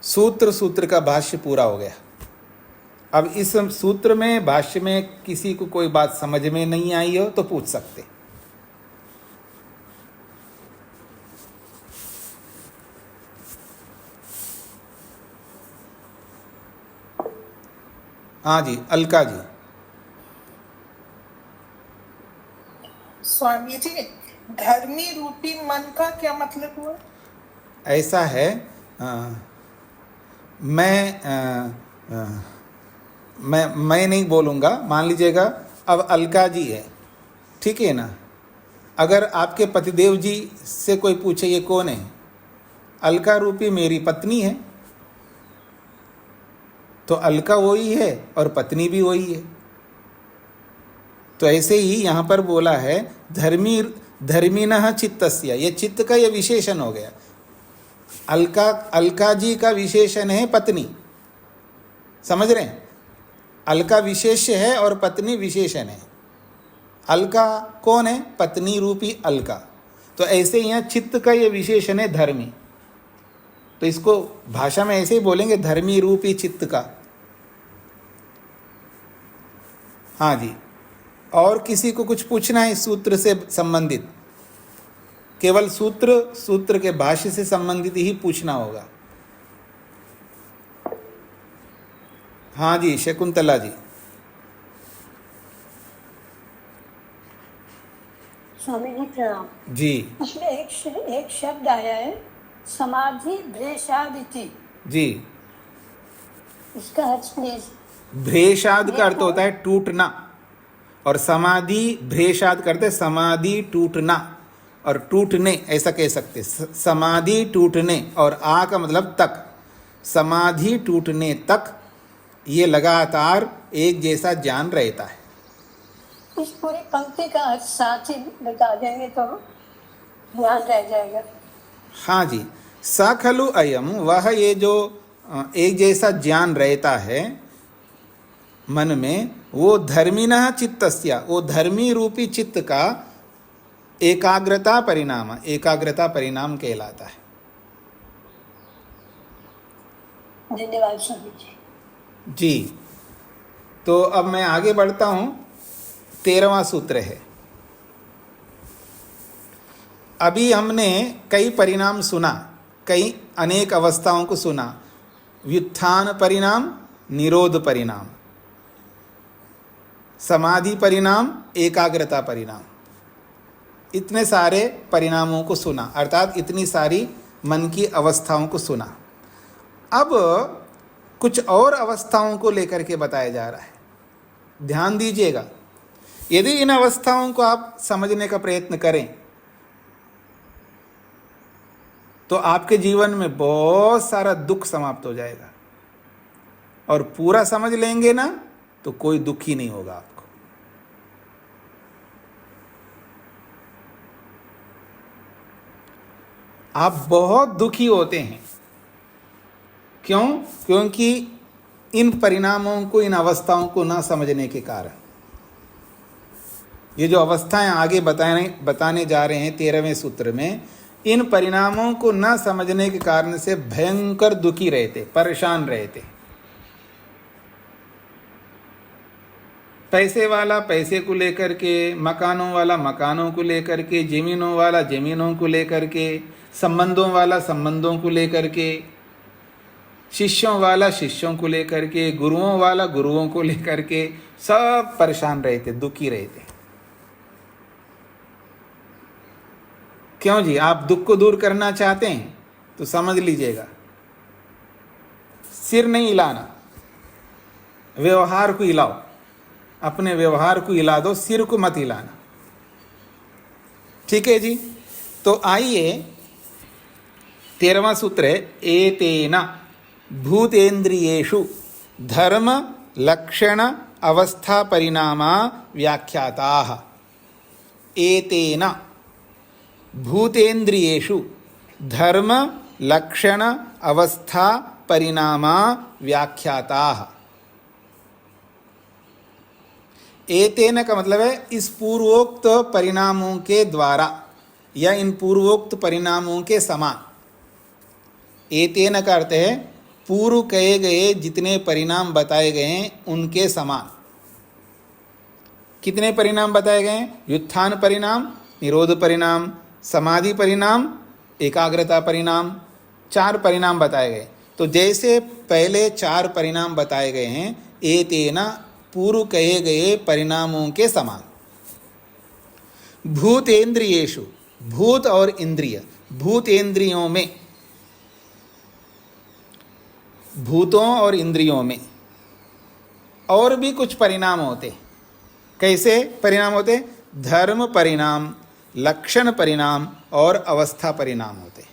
सूत्र का भाष्य पूरा हो गया। अब इस सूत्र में, भाष्य में किसी को कोई बात समझ में नहीं आई हो तो पूछ सकते। हाँ जी, अलका जी। स्वामी जी, धर्मी रूपी मन का क्या मतलब हुआ? ऐसा है, मैं नहीं बोलूँगा, मान लीजिएगा अब अलका जी है, ठीक है ना। अगर आपके पतिदेव जी से कोई पूछे ये कौन है, अलका रूपी मेरी पत्नी है, तो अलका वही है और पत्नी भी वही है। तो ऐसे ही यहाँ पर बोला है धर्मिणः चित्तस्य, ये चित्त का ये विशेषण हो गया। अलका जी का विशेषण है पत्नी, समझ रहे हैं? अलका विशेष्य है और पत्नी विशेषण है। अलका कौन है? पत्नी रूपी अलका। तो ऐसे यहाँ चित्त का ये विशेषण है धर्मी। तो इसको भाषा में ऐसे ही बोलेंगे, धर्मी रूपी चित्त का। हाँ जी, और किसी को कुछ पूछना है सूत्र से संबंधित? केवल सूत्र के भाष्य से संबंधित ही पूछना होगा। हाँ जी, शकुंतला जी। स्वामी जी प्रणाम जी। इसमें एक शब्द आया है समाधि भ्रेषादिति जी। इसका अर्थ प्लीज। भ्रेषाद का अर्थ होता है टूटना, और समाधि भ्रेषाद करते समाधि टूटना और टूटने ऐसा कह सकते। समाधि टूटने और आ का मतलब तक, समाधि टूटने तक ये लगातार एक जैसा ज्ञान रहता है। इस पूरी पंक्ति का अर्थ साथ ही बता देंगे तो ध्यान रह जाएगा। हाँ जी, स खलु अयम, वह ये जो एक जैसा ज्ञान रहता है मन में, वो धर्मिणः चित्तस्य, वो धर्मी रूपी चित्त का एकाग्रता परिणाम कहलाता है। धन्यवाद स्वामी जी। जी, तो अब मैं आगे बढ़ता हूँ। 13वां सूत्र है। अभी हमने कई परिणाम सुना, कई अनेक अवस्थाओं को सुना। व्युत्थान परिणाम, निरोध परिणाम, समाधि परिणाम, एकाग्रता परिणाम। इतने सारे परिणामों को सुना, अर्थात इतनी सारी मन की अवस्थाओं को सुना। अब कुछ और अवस्थाओं को लेकर के बताया जा रहा है। ध्यान दीजिएगा, यदि इन अवस्थाओं को आप समझने का प्रयत्न करें तो आपके जीवन में बहुत सारा दुख समाप्त हो जाएगा, और पूरा समझ लेंगे ना तो कोई दुख ही नहीं होगा आपको। आप बहुत दुखी होते हैं, क्यों? क्योंकि इन परिणामों को, इन अवस्थाओं को ना समझने के कारण। ये जो अवस्थाएं आगे बताने जा रहे हैं 13वें सूत्र में, इन परिणामों को न समझने के कारण से भयंकर दुखी रहते, परेशान रहते। पैसे वाला पैसे को लेकर के, मकानों वाला मकानों को लेकर के, जमीनों वाला जमीनों को लेकर के, संबंधों वाला संबंधों को लेकर के, शिष्यों वाला शिष्यों को लेकर के, गुरुओं वाला गुरुओं को लेकर के, सब परेशान रहते, दुखी रहते। क्यों जी? आप दुख को दूर करना चाहते हैं तो समझ लीजिएगा, सिर नहीं हिलाना, व्यवहार को हिलाओ, अपने व्यवहार को हिला दो, सिर को मत हिलाना। ठीक है जी? तो आइए 13वां सूत्र है, एतेन भूतेन्द्रियेषु धर्म लक्षण अवस्था परिणामा व्याख्याताः। एतेन भूतेन्द्रियेषु धर्म लक्षण अवस्था परिणामा व्याख्याताः। एतेन का मतलब है इस पूर्वोक्त परिणामों के द्वारा, या इन पूर्वोक्त परिणामों के समान। एतेन का अर्थ है पूर्व कहे गए जितने परिणाम बताए गए हैं उनके समान। कितने परिणाम बताए गए हैं? व्युत्थान परिणाम, निरोध परिणाम, समाधि परिणाम, एकाग्रता परिणाम, 4 परिणाम बताए गए। तो जैसे पहले 4 परिणाम बताए गए हैं, एतेन पूर्व कहे गए परिणामों के समान। भूतेन्द्रियेषु, भूत और इंद्रिय, भूतेन्द्रियों में, भूतों और इंद्रियों में और भी कुछ परिणाम होते। कैसे परिणाम होते? धर्म परिणाम, लक्षण परिणाम और अवस्था परिणाम होते।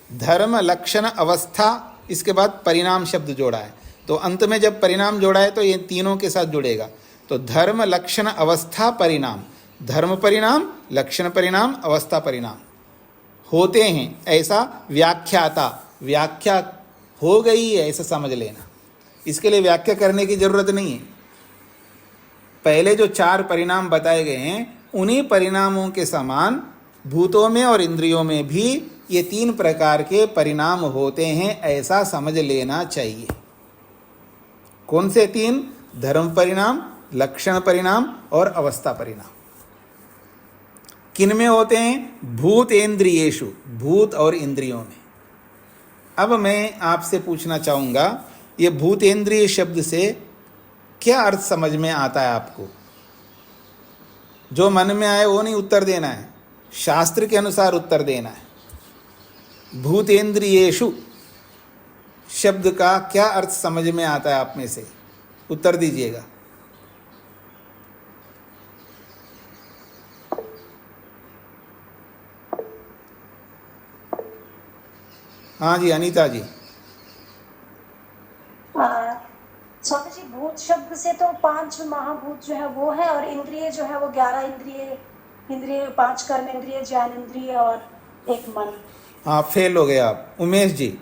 धर्म लक्षण अवस्था, इसके बाद परिणाम शब्द जोड़ा है, तो अंत में जब परिणाम जोड़ा है तो ये तीनों के साथ जुड़ेगा। तो धर्म लक्षण अवस्था परिणाम, धर्म परिणाम, लक्षण परिणाम, अवस्था परिणाम होते हैं, ऐसा व्याख्याता, व्याख्या हो गई है ऐसा समझ लेना। इसके लिए व्याख्या करने की जरूरत नहीं है। पहले जो 4 परिणाम बताए गए हैं उन्हीं परिणामों के समान भूतों में और इंद्रियों में भी ये 3 प्रकार के परिणाम होते हैं, ऐसा समझ लेना चाहिए। कौन से 3? धर्म परिणाम, लक्षण परिणाम और अवस्था परिणाम। किन में होते हैं? भूतेन्द्रियेषु, भूत और इंद्रियों में। अब मैं आपसे पूछना चाहूँगा, ये भूतेन्द्रिय शब्द से क्या अर्थ समझ में आता है आपको? जो मन में आए वो नहीं उत्तर देना है, शास्त्र के अनुसार उत्तर देना है। भूतेन्द्रियेषु शब्द का क्या अर्थ समझ में आता है आप में से? उत्तर दीजिएगा। हाँ जी, अनीता जी। स्वामी जी, भूत शब्द से तो 5 महाभूत जो है वो है, और इंद्रिय जो है वो 11 इंद्रिय 5 कर्म इंद्रिय, ज्ञान इंद्रिय और 1 मन। हाँ, फेल हो गए आप। उमेश जी।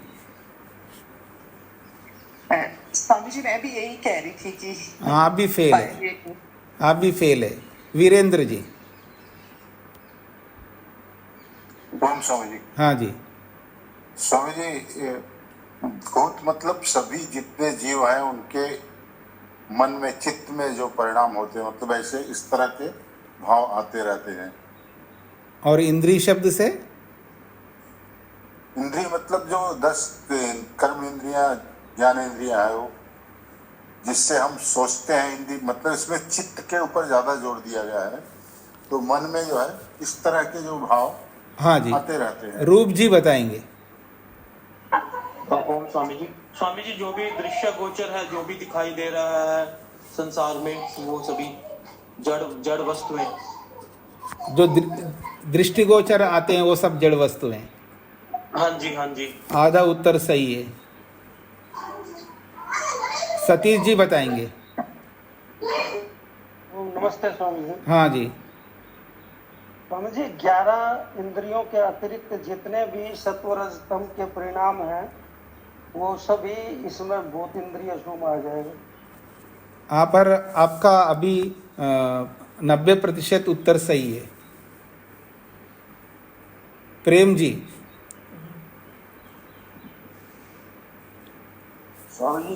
स्वामी जी, मैं भी यही कह रही थी कि हाँ, आप भी फेल है, आप भी फेल है। वीरेंद्र जी। स्वामी जी। हाँ जी। स्वामी जी, भूत मतलब सभी जितने जीव हैं उनके मन में, चित्त में जो परिणाम होते हैं, मतलब ऐसे इस तरह के भाव आते रहते हैं। और इंद्रिय शब्द से? इंद्रिय मतलब जो 10 कर्म इंद्रियां, ज्ञान इंद्रियां है, वो जिससे हम सोचते हैं। इंद्रिय मतलब इसमें चित्त के ऊपर ज्यादा जोर दिया गया है। तो मन में जो है इस तरह के जो भाव हाँ जी, आते रहते हैं। रूप जी बताएंगे। ओम स्वामी जी जो भी दृश्य गोचर है, जो भी दिखाई दे रहा है संसार में, वो सभी जड़ वस्तुएं, जो दृष्टिगोचर आते हैं वो सब जड़ वस्तु हैं। हाँ जी। आधा उत्तर सही है। सतीश जी बताएंगे। नमस्ते स्वामी जी। हाँ जी। स्वामी जी, 11 इंद्रियों के अतिरिक्त जितने भी सत्वरज तम के परिणाम हैं वो सभी इसमें भूत इंद्रिय में आ जाएगा। यहाँ पर आपका अभी 90% उत्तर सही है। प्रेम जी। स्वामी जी,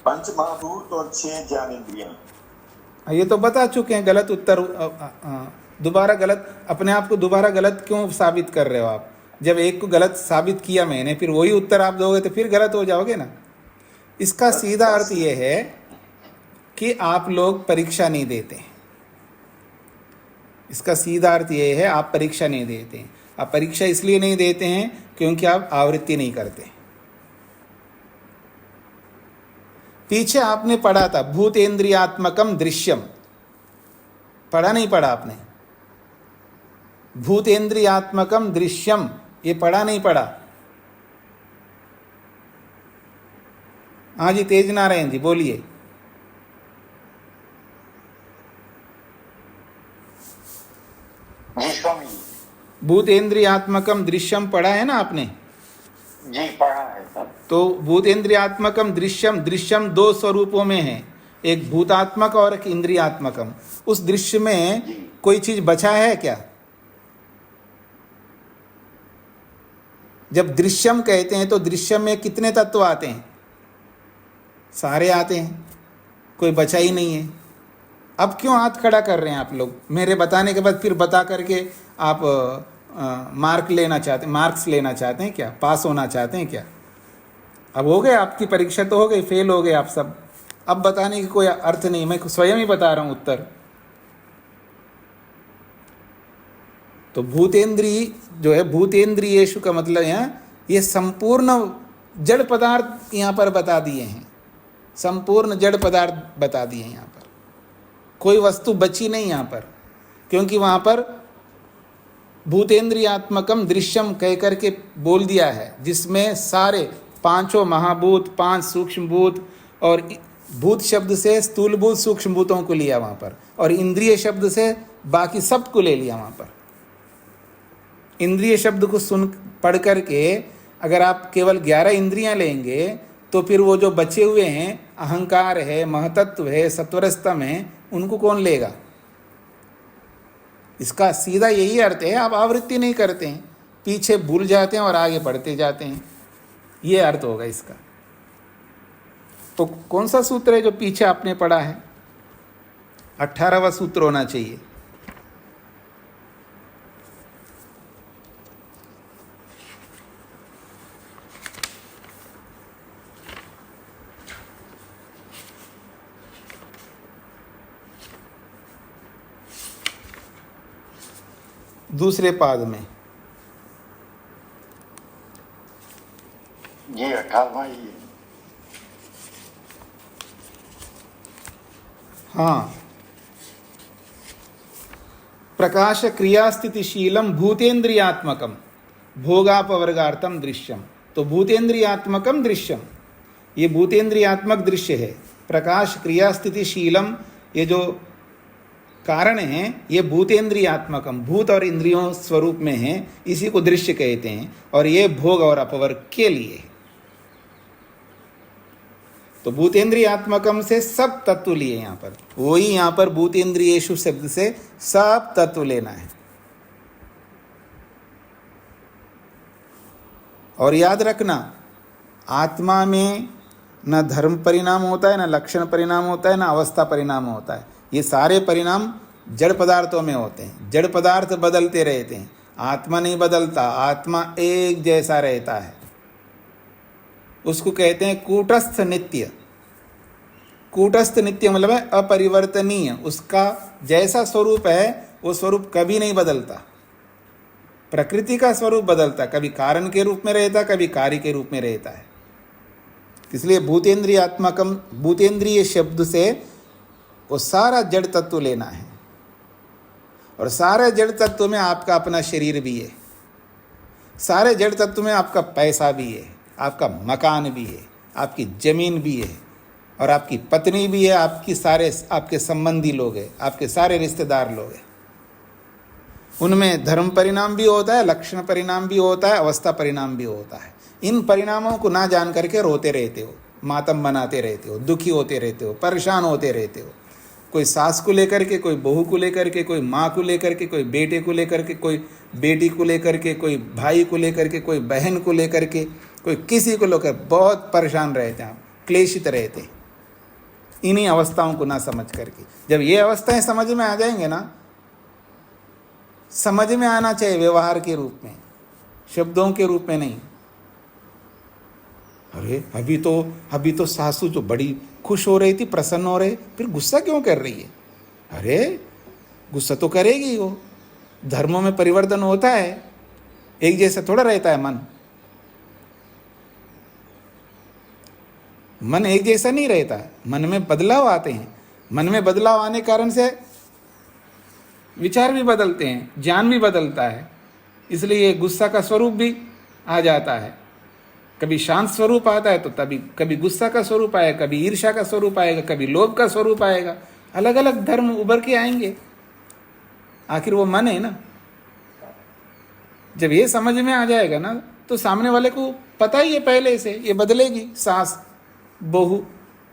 5 महाभूत और 6 ज्ञानेंद्रियां। ये तो बता चुके हैं, गलत उत्तर। दोबारा गलत, अपने आप को दोबारा गलत क्यों साबित कर रहे हो आप? जब एक को गलत साबित किया मैंने, फिर वही उत्तर आप दोगे तो फिर गलत हो जाओगे ना। इसका सीधा अर्थ ये है कि आप लोग परीक्षा नहीं देते। इसका सीधा अर्थ ये है, आप परीक्षा नहीं देते। आप परीक्षा इसलिए नहीं देते हैं क्योंकि आप आवृत्ति नहीं करते। पीछे आपने पढ़ा था भूतेन्द्रियात्मकम दृश्यम, पढ़ा नहीं पढ़ा आपने? भूतेन्द्रियात्मकम दृश्यम, ये पढ़ा नहीं पढ़ा? हाँ जी, तेज नारायण जी बोलिए। जी स्वामी जी। भूतेन्द्रियात्मकम दृश्यम पढ़ा है ना आपने? जी पढ़ा है सर। तो भूतेन्द्रियात्मकम दृश्यम, दृश्यम 2 स्वरूपों में है, एक भूतात्मक और एक इंद्रियात्मकम। उस दृश्य में कोई चीज बचा है क्या? जब दृश्यम कहते हैं तो दृश्यम में कितने तत्व आते हैं? सारे आते हैं, कोई बचा ही नहीं है। अब क्यों हाथ खड़ा कर रहे हैं आप लोग? मेरे बताने के बाद फिर बता करके आप मार्क्स लेना चाहते हैं क्या? पास होना चाहते हैं क्या? अब हो गए, आपकी परीक्षा तो हो गई, फेल हो गए आप सब। अब बताने की कोई अर्थ नहीं, मैं स्वयं ही बता रहा हूं उत्तर। तो भूतेंद्री जो है, भूतेंद्रियेषु का मतलब है ये संपूर्ण जड़ पदार्थ यहाँ पर बता दिए हैं। संपूर्ण जड़ पदार्थ बता दिए हैं यहाँ पर, कोई वस्तु बची नहीं यहाँ पर, क्योंकि वहाँ पर भूतेन्द्रियात्मकम दृश्यम कह करके बोल दिया है, जिसमें सारे 5 महाभूत, 5 सूक्ष्म भूत, और भूत शब्द से स्थूलभूत सूक्ष्म भूतों को लिया वहाँ पर, और इंद्रिय शब्द से बाकी सब को ले लिया वहाँ पर। इंद्रिय शब्द को पढ़ करके अगर आप केवल 11 इंद्रियां लेंगे तो फिर वो जो बचे हुए हैं, अहंकार है, महतत्व है, सत्वरस्तम है, उनको कौन लेगा? इसका सीधा यही अर्थ है, आप आवृत्ति नहीं करते हैं, पीछे भूल जाते हैं और आगे बढ़ते जाते हैं, ये अर्थ होगा इसका। तो कौन सा सूत्र है जो पीछे आपने पढ़ा है? 18वां सूत्र होना चाहिए। दूसरे पाद में ये 18वां ही है। हाँ, प्रकाश क्रिया स्थितिशीलम भूतेन्द्रियात्मकम भोगापवर्गार्थम दृश्यम। तो भूतेन्द्रियात्मकम दृश्यम, ये भूतेन्द्रियात्मक दृश्य है। प्रकाश क्रिया स्थितिशीलम, ये जो कारण है, ये भूतेन्द्रियात्मकम, भूत और इंद्रियों स्वरूप में है, इसी को दृश्य कहते हैं, और ये भोग और अपवर्ग के लिए। तो भूतेन्द्रियात्मकम से सब तत्व लिए यहाँ पर, वही यहाँ पर भूतेन्द्रियेषु शब्द से सब तत्व लेना है। और याद रखना, आत्मा में न धर्म परिणाम होता है, न लक्षण परिणाम होता है, न अवस्था परिणाम होता है। ये सारे परिणाम जड़ पदार्थों में होते हैं। जड़ पदार्थ बदलते रहते हैं, आत्मा नहीं बदलता, आत्मा एक जैसा रहता है। उसको कहते हैं कूटस्थ नित्य। कूटस्थ नित्य मतलब है अपरिवर्तनीय, उसका जैसा स्वरूप है वो स्वरूप कभी नहीं बदलता। प्रकृति का स्वरूप बदलता, कभी कारण के रूप में रहता, कभी कार्य के रूप में रहता है। इसलिए भूतेंद्रियात्मकम, भूतेंद्रिय शब्द से वो सारा जड़ तत्व लेना है, और सारे जड़ तत्व में आपका अपना शरीर भी है, सारे जड़ तत्व में आपका पैसा भी है, आपका मकान भी है, आपकी जमीन भी है, और आपकी पत्नी भी है, आपकी सारे आपके संबंधी लोग हैं, आपके सारे रिश्तेदार लोग हैं। उनमें धर्म परिणाम भी होता है, लक्षण परिणाम भी होता है, अवस्था परिणाम भी होता है। इन परिणामों को ना जान करके रोते रहते हो, मातम बनाते रहते हो, दुखी होते रहते हो, परेशान होते रहते हो। कोई सास को लेकर के, कोई बहू को लेकर के, कोई माँ को लेकर के, कोई बेटे को लेकर के, कोई बेटी को लेकर के, कोई भाई को लेकर के, कोई बहन को लेकर के, कोई किसी को लेकर बहुत परेशान रहते हैं, क्लेशित रहते हैं इन्हीं अवस्थाओं को ना समझ करके। जब ये अवस्थाएं समझ में आ जाएंगे ना, समझ में आना चाहिए व्यवहार के रूप में, शब्दों के रूप में नहीं। अरे अभी तो सासू जो बड़ी खुश हो रही थी, प्रसन्न हो रही, फिर गुस्सा क्यों कर रही है? अरे गुस्सा तो करेगी वो, धर्मों में परिवर्तन होता है, एक जैसा थोड़ा रहता है मन। मन एक जैसा नहीं रहता है, मन में बदलाव आते हैं। मन में बदलाव आने कारण से विचार भी बदलते हैं, ज्ञान भी बदलता है। इसलिए गुस्सा का स्वरूप भी आ जाता है। कभी शांत स्वरूप आता है तो कभी गुस्सा का स्वरूप आएगा, कभी ईर्ष्या का स्वरूप आएगा, कभी लोभ का स्वरूप आएगा। अलग अलग धर्म उभर के आएंगे, आखिर वो मन है ना। जब ये समझ में आ जाएगा ना, तो सामने वाले को पता ही है पहले से, ये बदलेगी। सास, बहू,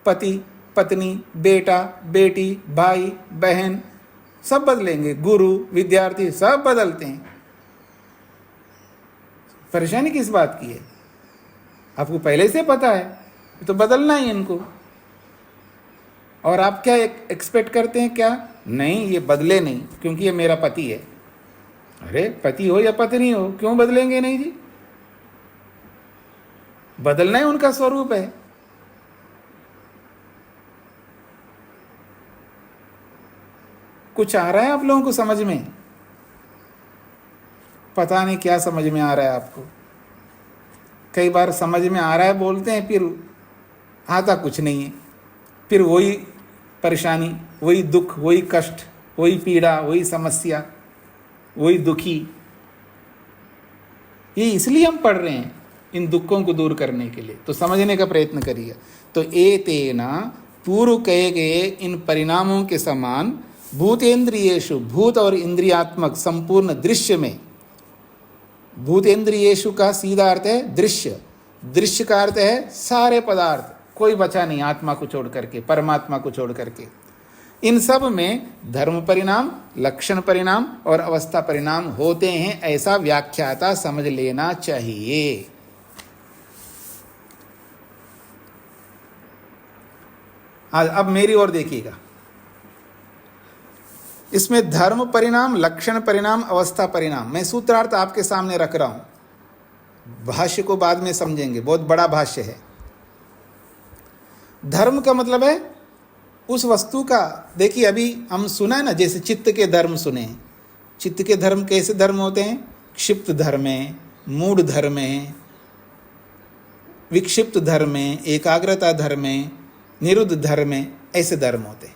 पति, पत्नी, बेटा, बेटी, भाई, बहन सब बदलेंगे, गुरु, विद्यार्थी सब बदलते हैं। परेशानी किस बात की है? आपको पहले से पता है, तो बदलना ही इनको। और आप क्या एक्सपेक्ट करते हैं? क्या नहीं, ये बदले नहीं क्योंकि ये मेरा पति है। अरे पति हो या पत्नी हो, क्यों बदलेंगे नहीं जी? बदलना ही उनका स्वरूप है। कुछ आ रहा है आप लोगों को समझ में? पता नहीं क्या समझ में आ रहा है आपको। कई बार समझ में आ रहा है बोलते हैं, फिर आता कुछ नहीं है। फिर वही परेशानी, वही दुख, वही कष्ट, वही पीड़ा, वही समस्या, वही दुखी। ये इसलिए हम पढ़ रहे हैं, इन दुखों को दूर करने के लिए। तो समझने का प्रयत्न करिए। तो एतेना, पूर्व कहे गए इन परिणामों के समान भूतेन्द्रियेषु, भूत और इंद्रियात्मक संपूर्ण दृश्य में, भूतेन्द्रियेषु का सीधा अर्थ है दृश्य, दृश्य का अर्थ है सारे पदार्थ, कोई बचा नहीं आत्मा को छोड़ करके, परमात्मा को छोड़ करके। इन सब में धर्म परिणाम, लक्षण परिणाम और अवस्था परिणाम होते हैं, ऐसा व्याख्याता समझ लेना चाहिए। अब मेरी ओर देखिएगा। इसमें धर्म परिणाम, लक्षण परिणाम, अवस्था परिणाम, मैं सूत्रार्थ आपके सामने रख रहा हूं। भाष्य को बाद में समझेंगे, बहुत बड़ा भाष्य है। धर्म का मतलब है उस वस्तु का। देखिए अभी हम सुना है ना, जैसे चित्त के धर्म सुने। चित्त के धर्म कैसे धर्म होते हैं? क्षिप्त धर्म है, मूढ़ धर्म है, विक्षिप्त धर्म है, एकाग्रता धर्म है, निरुद्ध धर्म है, ऐसे धर्म होते हैं।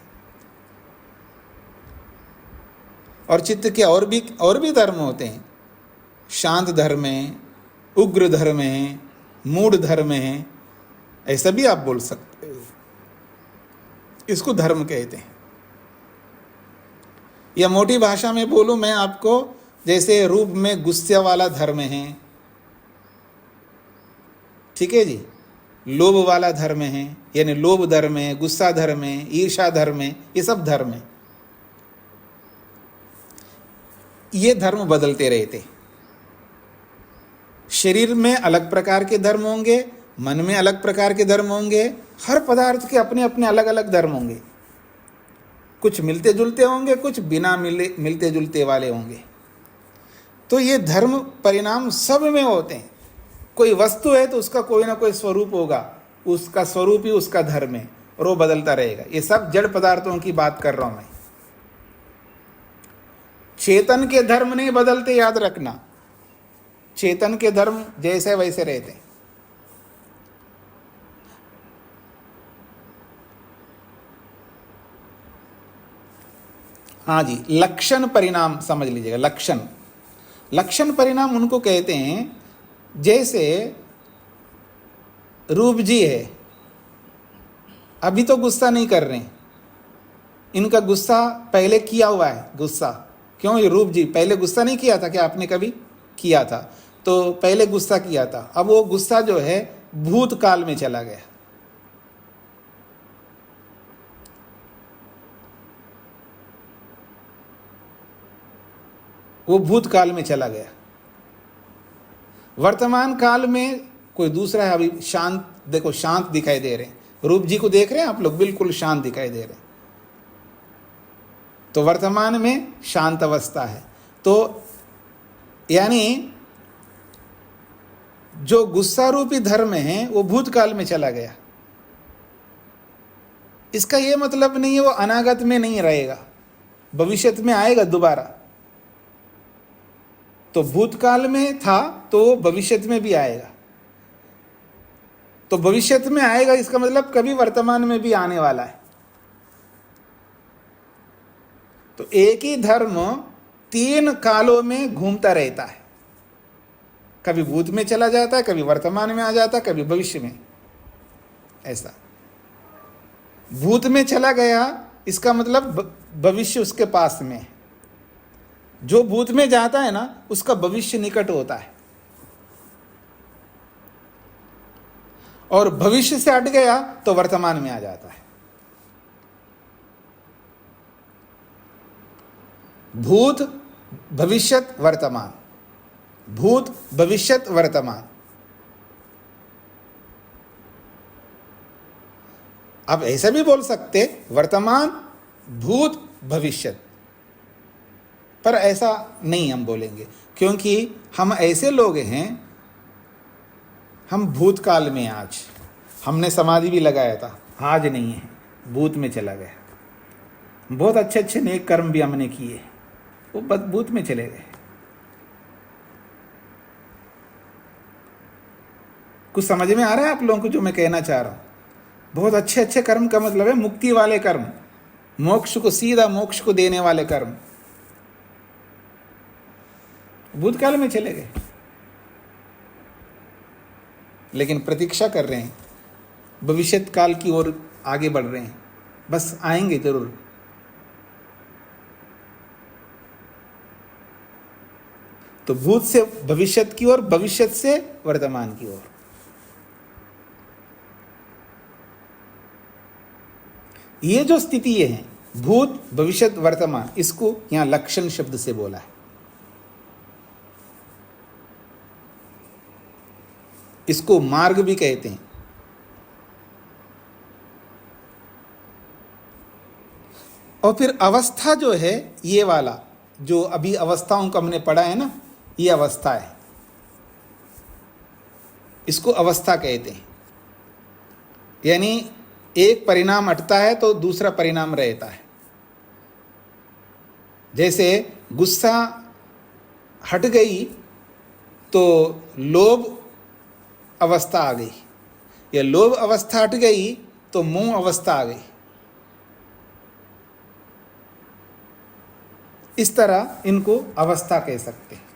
और चित्त के और भी धर्म होते हैं। शांत धर्म है, उग्र धर्म है, मूढ़ धर्म है, ऐसा भी आप बोल सकते हो। इसको धर्म कहते हैं। या मोटी भाषा में बोलूं मैं आपको, जैसे रूप में गुस्से वाला धर्म है, ठीक है जी, लोभ वाला धर्म है, यानी लोभ धर्म है, गुस्सा धर्म है, ईर्ष्या धर्म है, ये सब धर्म है। ये धर्म बदलते रहते। शरीर में अलग प्रकार के धर्म होंगे, मन में अलग प्रकार के धर्म होंगे, हर पदार्थ के अपने अपने अलग अलग धर्म होंगे। कुछ मिलते जुलते होंगे, कुछ बिना मिलते जुलते वाले होंगे। तो ये धर्म परिणाम सब में होते हैं। कोई वस्तु है तो उसका कोई ना कोई स्वरूप होगा, उसका स्वरूप ही उसका धर्म है, और वो बदलता रहेगा। ये सब जड़ पदार्थों की बात कर रहा हूं मैं। चेतन के धर्म नहीं बदलते, याद रखना। चेतन के धर्म जैसे वैसे रहते। हाँ जी, लक्षण परिणाम समझ लीजिएगा। लक्षण, लक्षण परिणाम उनको कहते हैं जैसे रूप जी है, अभी तो गुस्सा नहीं कर रहे हैं, इनका गुस्सा पहले किया हुआ है। गुस्सा क्यों? ये रूप जी पहले गुस्सा नहीं किया था क्या? आपने कभी किया था तो पहले गुस्सा किया था। अब वो गुस्सा जो है भूतकाल में चला गया। वो भूतकाल में चला गया। वर्तमान काल में कोई दूसरा है। अभी शांत, देखो शांत दिखाई दे रहे हैं, रूप जी को देख रहे हैं आप लोग, बिल्कुल शांत दिखाई दे रहे हैं। तो वर्तमान में शांत अवस्था है। तो यानी जो गुस्सा रूपी धर्म है वो भूतकाल में चला गया। इसका यह मतलब नहीं है वो अनागत में नहीं रहेगा, भविष्य में आएगा दोबारा। तो भूतकाल में था तो भविष्य में भी आएगा। तो भविष्य में आएगा, इसका मतलब कभी वर्तमान में भी आने वाला है। तो एक ही धर्म 3 कालों में घूमता रहता है। कभी भूत में चला जाता है, कभी वर्तमान में आ जाता है, कभी भविष्य में। ऐसा भूत में चला गया, इसका मतलब भविष्य उसके पास में है। जो भूत में जाता है ना, उसका भविष्य निकट होता है। और भविष्य से हट गया तो वर्तमान में आ जाता है। भूत, भविष्यत, वर्तमान, भूत, भविष्यत, वर्तमान। अब ऐसा भी बोल सकते वर्तमान, भूत, भविष्यत, पर ऐसा नहीं हम बोलेंगे, क्योंकि हम ऐसे लोग हैं, हम भूतकाल में, आज हमने समाधि भी लगाया था, आज नहीं है, भूत में चला गया। बहुत अच्छे अच्छे नेक कर्म भी हमने किए, वो भूत में चले गए। कुछ समझ में आ रहा है आप लोगों को जो मैं कहना चाह रहा हूं? बहुत अच्छे अच्छे कर्म का मतलब है मुक्ति वाले कर्म, मोक्ष को, सीधा मोक्ष को देने वाले कर्म, भूतकाल में चले गए। लेकिन प्रतीक्षा कर रहे हैं, भविष्यत काल की ओर आगे बढ़ रहे हैं, बस आएंगे जरूर। तो भूत से भविष्यत की ओर, भविष्यत से वर्तमान की ओर। ये जो स्थिति है, भूत, भविष्यत, वर्तमान, इसको यहां लक्षण शब्द से बोला है। इसको मार्ग भी कहते हैं। और फिर अवस्था जो है, ये वाला जो अभी अवस्थाओं का हमने पढ़ा है ना, ये अवस्था है, इसको अवस्था कहते हैं। यानी एक परिणाम हटता है तो दूसरा परिणाम रहता है। जैसे गुस्सा हट गई तो लोभ अवस्था आ गई, या लोभ अवस्था हट गई तो मोह अवस्था आ गई। इस तरह इनको अवस्था कह सकते हैं।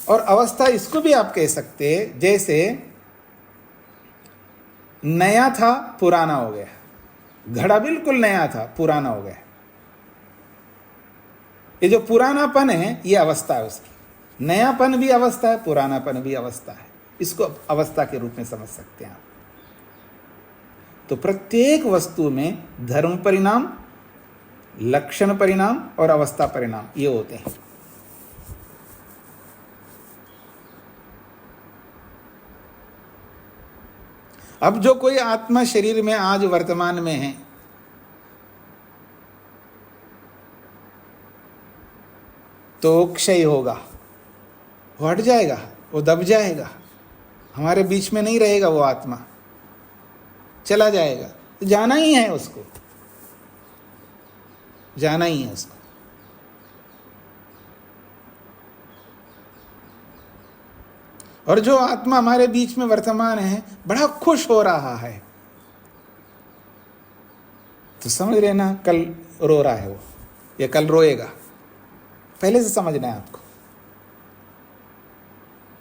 और अवस्था इसको भी आप कह सकते हैं, जैसे नया था पुराना हो गया, घड़ा बिल्कुल नया था पुराना हो गया। ये जो पुरानापन है ये अवस्था है उसकी। नयापन भी अवस्था है, पुरानापन भी अवस्था है। इसको अवस्था के रूप में समझ सकते हैं आप। तो प्रत्येक वस्तु में धर्म परिणाम, लक्षण परिणाम और अवस्था परिणाम ये होते हैं। अब जो कोई आत्मा शरीर में आज वर्तमान में है, तो क्षय होगा, वो हट जाएगा, वो दब जाएगा, हमारे बीच में नहीं रहेगा। वो आत्मा चला जाएगा, तो जाना ही है उसको, जाना ही है उसको। और जो आत्मा हमारे बीच में वर्तमान है बड़ा खुश हो रहा है, तो समझ लेना कल रो रहा है वो, या कल रोएगा। पहले से समझना है आपको।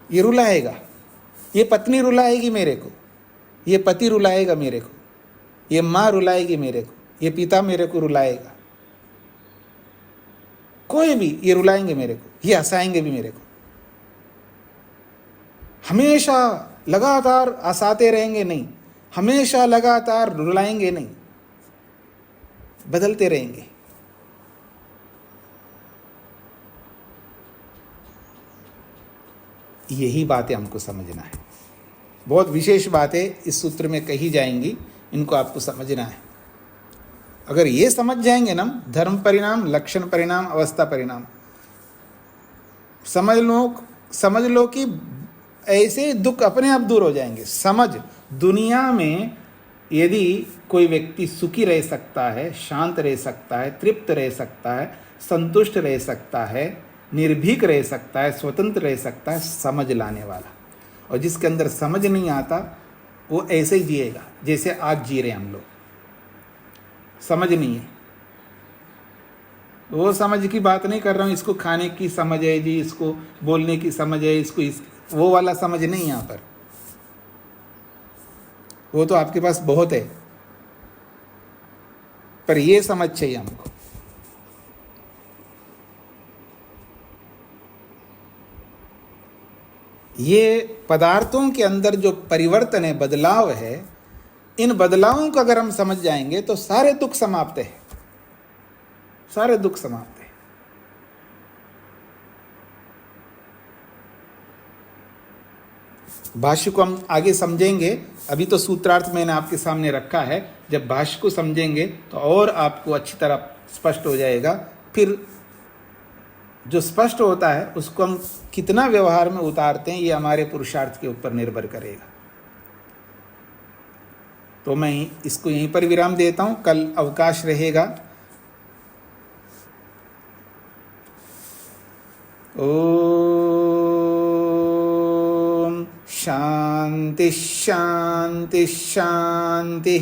ये रुलाएगा, ये पत्नी रुलाएगी मेरे को, ये पति रुलाएगा मेरे को, ये माँ रुलाएगी मेरे को, ये पिता मेरे को रुलाएगा, कोई भी ये रुलाएंगे मेरे को, ये हंसाएंगे भी मेरे को। हमेशा लगातार हंसाते रहेंगे नहीं, हमेशा लगातार रुलाएंगे नहीं, बदलते रहेंगे। यही बातें हमको समझना है। बहुत विशेष बातें इस सूत्र में कही जाएंगी, इनको आपको समझना है। अगर ये समझ जाएंगे ना, धर्म परिणाम, लक्षण परिणाम, अवस्था परिणाम, समझ लो कि ऐसे दुख अपने आप दूर हो जाएंगे। समझ, दुनिया में यदि कोई व्यक्ति सुखी रह सकता है, शांत रह सकता है, तृप्त रह सकता है, संतुष्ट रह सकता है, निर्भीक रह सकता है, स्वतंत्र रह सकता है, समझ लाने वाला। और जिसके अंदर समझ नहीं आता वो ऐसे ही जिएगा जैसे आज जी रहे हम लोग। समझ नहीं है, वो समझ की बात नहीं कर रहा हूँ, इसको खाने की समझ है जी, इसको बोलने की समझ है, वो वाला समझ नहीं यहाँ पर। वो तो आपके पास बहुत है, पर ये समझ चाहिए हमको। ये पदार्थों के अंदर जो परिवर्तन है, बदलाव है, इन बदलावों को अगर हम समझ जाएंगे तो सारे दुख समाप्त है, सारे दुख समाप्त है। भाष्य को हम आगे समझेंगे, अभी तो सूत्रार्थ मैंने आपके सामने रखा है। जब भाष्य को समझेंगे तो और आपको अच्छी तरह स्पष्ट हो जाएगा। फिर जो स्पष्ट होता है उसको हम कितना व्यवहार में उतारते हैं, ये हमारे पुरुषार्थ के ऊपर निर्भर करेगा। तो मैं इसको यहीं पर विराम देता हूँ, कल अवकाश रहेगा। ओम शांति शांति शांति।